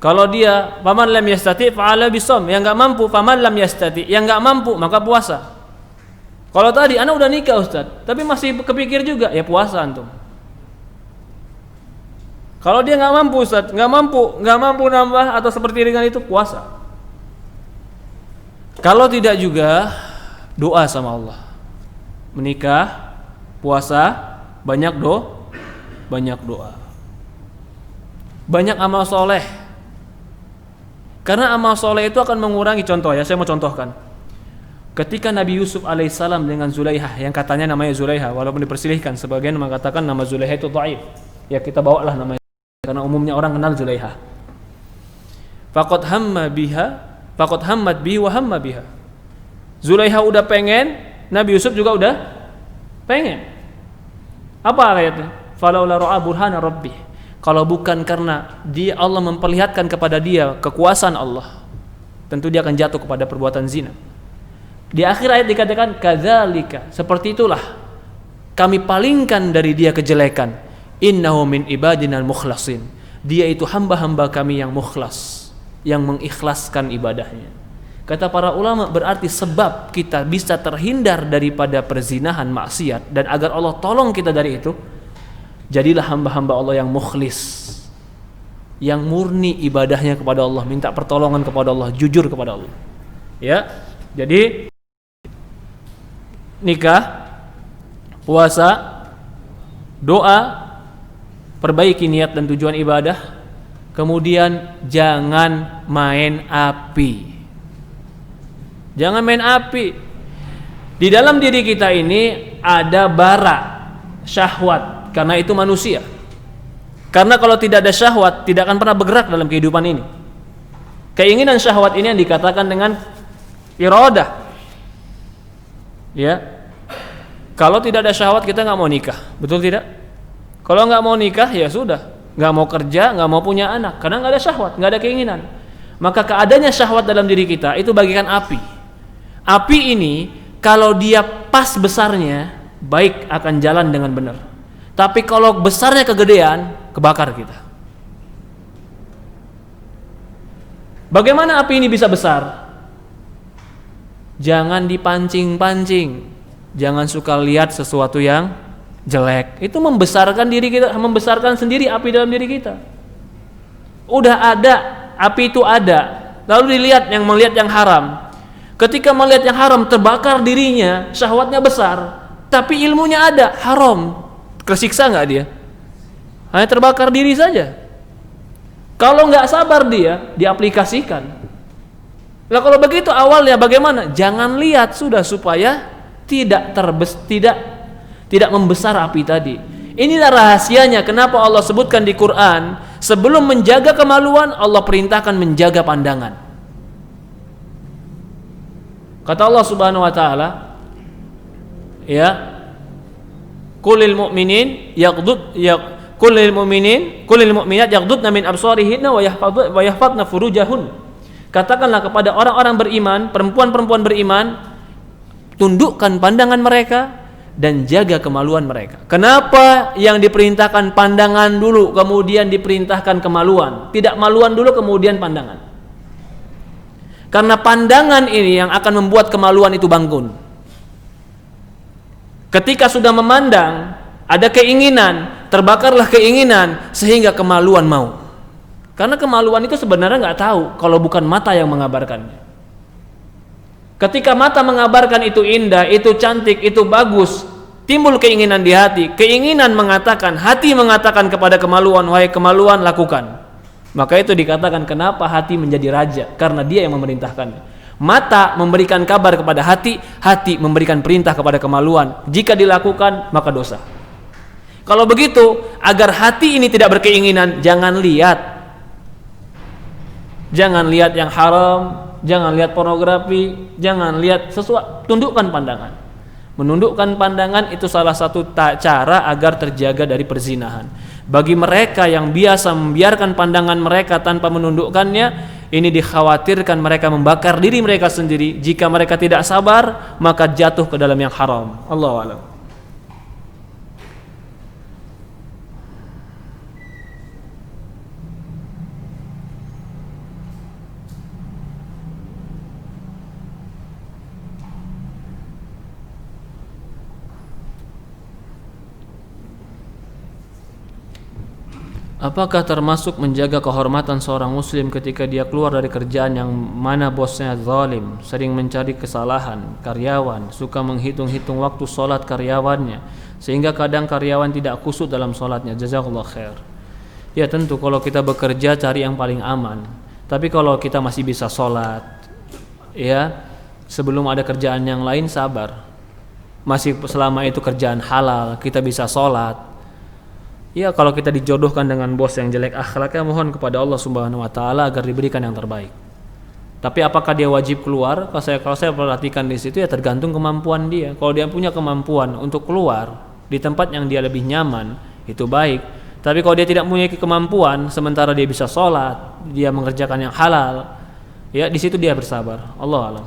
Kalau dia faman lam yastati fa'ala bisawm, yang enggak mampu, faman lam yastati, yang enggak mampu maka puasa. Kalau tadi anak udah nikah Ustaz, tapi masih kepikir juga, ya puasa antum. Kalau dia nggak mampu Ustaz, nggak mampu nambah atau seperti dengan itu, puasa. Kalau tidak juga, doa sama Allah. Menikah, puasa, banyak doa. Banyak amal soleh. Karena amal soleh itu akan mengurangi, contoh ya, saya mau contohkan. Ketika Nabi Yusuf alaihissalam dengan Zulaikha, yang katanya namanya Zulaikha, walaupun dipersilihkan, sebagian mengatakan nama Zulaikha itu dhaif. Ya kita bawalah namanya, karena umumnya orang kenal Zulaikha. Faqad hammat bihi wa hamma biha. Zulaikha udah pengen, Nabi Yusuf juga udah pengen. Apa ayatnya? Falaula ra'a burhana rabbih. Kalau bukan karena dia, Allah memperlihatkan kepada dia kekuasaan Allah, tentu dia akan jatuh kepada perbuatan zina. Di akhir ayat dikatakan kadzalika, seperti itulah kami palingkan dari dia kejelekan. Innahu min ibadinal mukhlasin. Dia itu hamba-hamba kami yang mukhlas, yang mengikhlaskan ibadahnya. Kata para ulama, berarti sebab kita bisa terhindar daripada perzinahan, maksiat, dan agar Allah tolong kita dari itu, jadilah hamba-hamba Allah yang mukhlis, yang murni ibadahnya kepada Allah, minta pertolongan kepada Allah, jujur kepada Allah. Ya, jadi nikah, puasa, doa, perbaiki niat dan tujuan ibadah, kemudian jangan main api. Jangan main api. Di dalam diri kita ini ada bara syahwat, karena itu manusia. Karena kalau tidak ada syahwat, tidak akan pernah bergerak dalam kehidupan ini. Keinginan syahwat ini yang dikatakan dengan iradah. Ya. Kalau tidak ada syahwat, kita nggak mau nikah, betul tidak? Kalau nggak mau nikah, ya sudah, nggak mau kerja, nggak mau punya anak, karena nggak ada syahwat, nggak ada keinginan. Maka keadaannya syahwat dalam diri kita itu bagaikan api. Api ini kalau dia pas besarnya, baik akan jalan dengan benar. Tapi kalau besarnya kegedean, kebakar kita. Bagaimana api ini bisa besar? Jangan dipancing-pancing. Jangan suka lihat sesuatu yang jelek. Itu membesarkan diri kita, membesarkan sendiri api dalam diri kita. Udah ada, api itu ada. Lalu dilihat yang melihat yang haram. Ketika melihat yang haram, terbakar dirinya, syahwatnya besar, tapi ilmunya ada, haram. Kesiksa nggak dia? Hanya terbakar diri saja. Kalau nggak sabar dia, diaplikasikan. Nah kalau begitu awalnya bagaimana? Jangan lihat sudah, supaya tidak membesar api tadi. Inilah rahasianya kenapa Allah sebutkan di Quran, sebelum menjaga kemaluan, Allah perintahkan menjaga pandangan. Kata Allah Subhanahu wa taala, ya, qulil mu'minat yaghdudna min absarihinna wa yahfadna furujahun. Katakanlah kepada orang-orang beriman, perempuan-perempuan beriman, tundukkan pandangan mereka dan jaga kemaluan mereka. Kenapa yang diperintahkan pandangan dulu, kemudian diperintahkan kemaluan? Tidak maluan dulu, kemudian pandangan. Karena pandangan ini yang akan membuat kemaluan itu bangun. Ketika sudah memandang, ada keinginan, terbakarlah keinginan, sehingga kemaluan mau. Karena kemaluan itu sebenarnya nggak tahu kalau bukan mata yang mengabarkannya. Ketika mata mengabarkan itu indah, itu cantik, itu bagus, timbul keinginan di hati. Keinginan mengatakan, hati mengatakan kepada kemaluan, wahai kemaluan, lakukan. Maka itu dikatakan kenapa hati menjadi raja, karena dia yang memerintahkannya. Mata memberikan kabar kepada hati, hati memberikan perintah kepada kemaluan. Jika dilakukan, maka dosa. Kalau begitu, agar hati ini tidak berkeinginan, jangan lihat. Jangan lihat yang haram, jangan lihat pornografi, jangan lihat sesuatu, tundukkan pandangan. Menundukkan pandangan itu salah satu cara agar terjaga dari perzinahan. Bagi mereka yang biasa membiarkan pandangan mereka tanpa menundukkannya, ini dikhawatirkan mereka membakar diri mereka sendiri. Jika mereka tidak sabar, maka jatuh ke dalam yang haram. Allahu a'lam. Apakah termasuk menjaga kehormatan seorang muslim ketika dia keluar dari kerjaan yang mana bosnya zalim, sering mencari kesalahan karyawan, suka menghitung-hitung waktu sholat karyawannya, sehingga kadang karyawan tidak khusyuk dalam sholatnya? Jazakallah khair. Ya tentu kalau kita bekerja cari yang paling aman. Tapi kalau kita masih bisa sholat, ya sebelum ada kerjaan yang lain sabar. Masih selama itu kerjaan halal, kita bisa sholat. Ya kalau kita dijodohkan dengan bos yang jelek akhlaknya, mohon kepada Allah Subhanahu wa taala agar diberikan yang terbaik. Tapi apakah dia wajib keluar? Kalau saya perhatikan di situ ya tergantung kemampuan dia. Kalau dia punya kemampuan untuk keluar di tempat yang dia lebih nyaman, itu baik. Tapi kalau dia tidak punya kemampuan, sementara dia bisa sholat, dia mengerjakan yang halal, ya di situ dia bersabar. Allahu a'lam.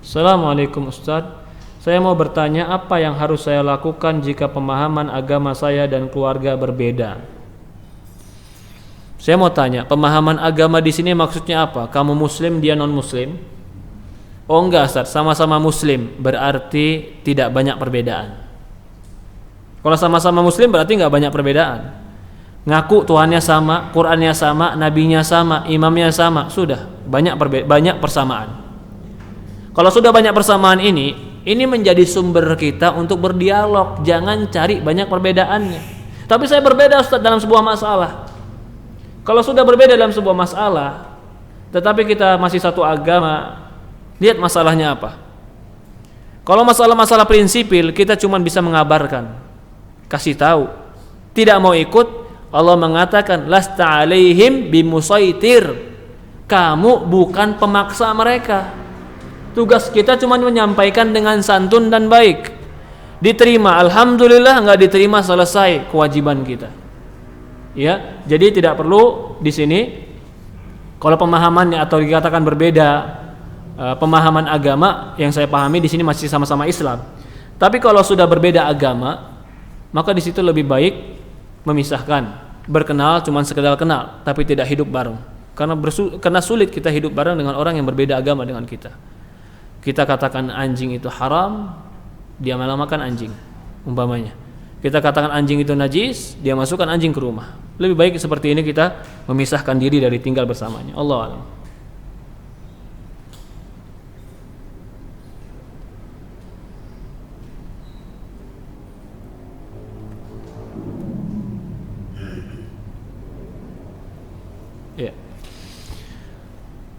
Assalamualaikum Ustaz. Saya mau bertanya, apa yang harus saya lakukan jika pemahaman agama saya dan keluarga berbeda? Saya mau tanya, pemahaman agama di sini maksudnya apa? Kamu muslim, dia non muslim? Oh enggak Ustaz, sama-sama muslim, berarti tidak banyak perbedaan. Kalau sama-sama muslim berarti enggak banyak perbedaan. Ngaku Tuhannya sama, Qur'annya sama, nabinya sama, imamnya sama, sudah banyak persamaan. Kalau sudah banyak persamaan ini menjadi sumber kita untuk berdialog. Jangan cari banyak perbedaannya. Tapi saya berbeda Ustaz dalam sebuah masalah. Kalau sudah berbeda dalam sebuah masalah, tetapi kita masih satu agama, lihat masalahnya apa. Kalau masalah-masalah prinsipil, kita cuma bisa mengabarkan, kasih tahu. Tidak mau ikut, Allah mengatakan lasta alaihim bimusaitir. Kamu bukan pemaksa mereka. Tugas kita cuma menyampaikan dengan santun dan baik. Diterima, alhamdulillah. Enggak diterima, selesai kewajiban kita. Ya, jadi tidak perlu di sini kalau pemahamannya atau dikatakan berbeda pemahaman agama, yang saya pahami di sini masih sama-sama Islam. Tapi kalau sudah berbeda agama, maka di situ lebih baik memisahkan. Berkenal cuma sekedar kenal, tapi tidak hidup bareng. Karena sulit kita hidup bareng dengan orang yang berbeda agama dengan kita. Kita katakan anjing itu haram, dia malah makan anjing, umpamanya. Kita katakan anjing itu najis, dia masukkan anjing ke rumah. Lebih baik seperti ini kita memisahkan diri dari tinggal bersamanya. Allahu a'lam. Ya.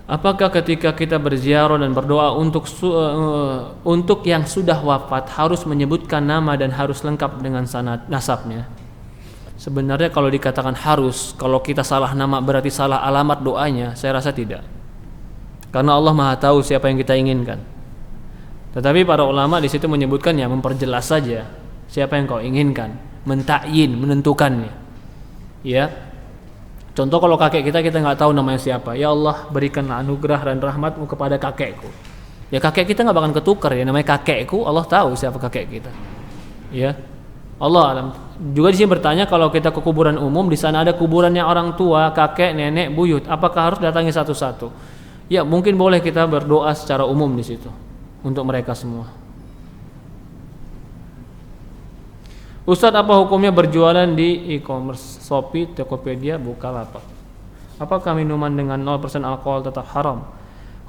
Apakah ketika kita berziarah dan berdoa untuk yang sudah wafat harus menyebutkan nama dan harus lengkap dengan sanad nasabnya? Sebenarnya kalau dikatakan harus, kalau kita salah nama berarti salah alamat doanya, saya rasa tidak. Karena Allah Maha tahu siapa yang kita inginkan. Tetapi para ulama di situ menyebutkan ya memperjelas saja siapa yang kau inginkan, mentakyin, menentukannya. Ya. Contoh kalau kakek kita nggak tahu namanya siapa, ya Allah berikanlah anugerah dan rahmatmu kepada kakekku. Ya kakek kita nggak bakal ketukar ya, namanya kakekku, Allah tahu siapa kakek kita. Ya, Allah alam. Juga di sini bertanya, kalau kita ke kuburan umum, di sana ada kuburannya orang tua, kakek, nenek, buyut, apakah harus datangi satu-satu? Ya mungkin boleh kita berdoa secara umum di situ untuk mereka semua. Ustadz, apa hukumnya berjualan di e-commerce, Shopee, Tokopedia, Bukalapak? Apakah minuman dengan 0% alkohol tetap haram?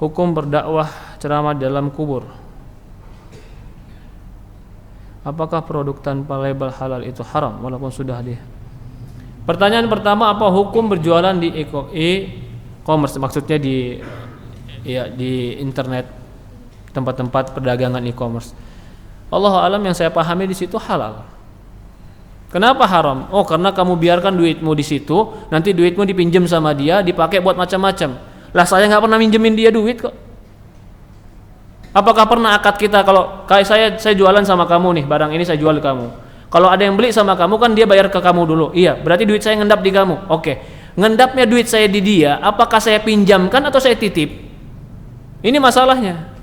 Hukum berdakwah ceramah dalam kubur. Apakah produk tanpa label halal itu haram walaupun sudah di? Pertanyaan pertama, apa hukum berjualan di e-commerce? Maksudnya di internet, tempat-tempat perdagangan e-commerce. Allahu a'lam, yang saya pahami di situ halal. Kenapa haram? Oh, karena kamu biarkan duitmu di situ, nanti duitmu dipinjam sama dia, dipakai buat macam-macam. Lah saya nggak pernah minjemin dia duit kok. Apakah pernah akad kita kalau kayak saya jualan sama kamu nih, barang ini saya jual ke kamu. Kalau ada yang beli sama kamu kan dia bayar ke kamu dulu. Iya, berarti duit saya ngendap di kamu. Oke. Ngendapnya duit saya di dia, apakah saya pinjamkan atau saya titip? Ini masalahnya.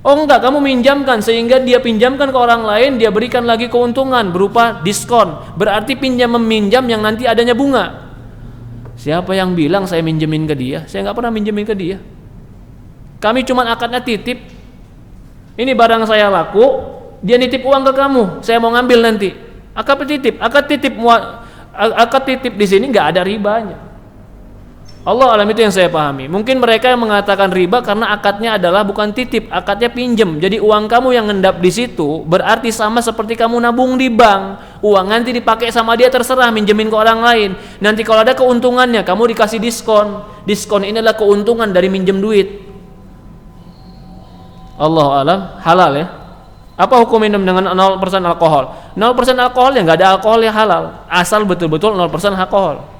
Oh enggak, kamu minjamkan sehingga dia pinjamkan ke orang lain, dia berikan lagi keuntungan berupa diskon. Berarti pinjam meminjam yang nanti adanya bunga. Siapa yang bilang saya minjemin ke dia? Saya nggak pernah minjemin ke dia. Kami cuma akadnya titip. Ini barang saya laku, dia nitip uang ke kamu, saya mau ngambil nanti. Akad titip di sini nggak ada ribanya. Allah alam, itu yang saya pahami. Mungkin mereka yang mengatakan riba karena akadnya adalah bukan titip, akadnya pinjem. Jadi uang kamu yang ngendap di situ berarti sama seperti kamu nabung di bank. Uang nanti dipakai sama dia terserah, minjemin ke orang lain. Nanti kalau ada keuntungannya kamu dikasih diskon. Diskon ini adalah keuntungan dari minjem duit. Allah alam, halal ya. Apa hukum minum dengan 0% alkohol? 0% alkohol ya nggak ada alkohol ya halal. Asal betul-betul 0% alkohol.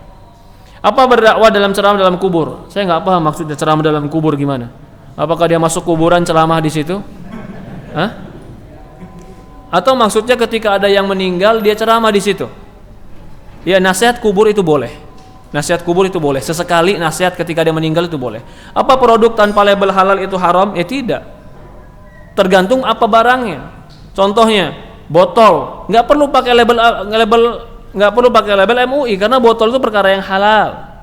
Apa berdakwah dalam ceramah dalam kubur? Saya nggak paham maksudnya ceramah dalam kubur gimana. Apakah dia masuk kuburan ceramah di situ? Hah? Atau maksudnya ketika ada yang meninggal dia ceramah di situ? Ya, nasihat kubur itu boleh. Nasihat kubur itu boleh. Sesekali nasihat ketika dia meninggal itu boleh. Apa produk tanpa label halal itu haram? Ya tidak. tergantung apa barangnya. Contohnya botol, nggak perlu pakai label MUI karena botol itu perkara yang halal.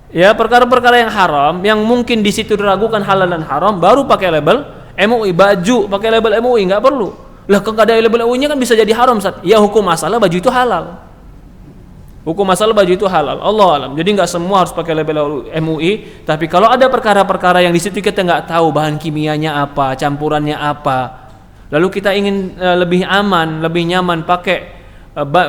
Ya, perkara-perkara yang haram yang mungkin di situ diragukan halal dan haram baru pakai label MUI. Baju pakai label MUI nggak perlu. Lah kalau ada label MUI-nya kan bisa jadi haram, Ustaz. Ya, hukum masalah baju itu halal. Hukum masalah baju itu halal. Allah alam. Jadi nggak semua harus pakai label MUI, tapi kalau ada perkara-perkara yang di situ kita nggak tahu bahan kimianya apa, campurannya apa, lalu kita ingin lebih aman, lebih nyaman pakai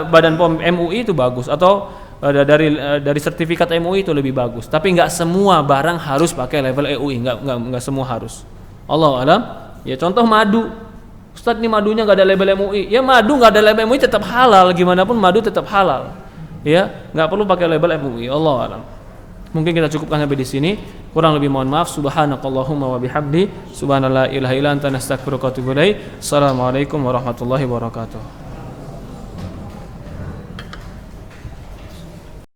Badan POM MUI itu bagus, atau dari sertifikat MUI itu lebih bagus. Tapi nggak semua barang harus pakai label MUI, nggak semua harus. Allah alam. Ya contoh madu, Ustaz ini madunya nggak ada label MUI. Ya madu nggak ada label MUI tetap halal, gimana pun madu tetap halal. Ya nggak perlu pakai label MUI. Allah alam. Mungkin kita cukupkan sampai di sini. Kurang lebih mohon maaf. Subhanakallahumma wa bihamdi, subhanallah ilaha illa anta nastaghfiruka wa atubu ilaik. Assalamualaikum warahmatullahi wabarakatuh.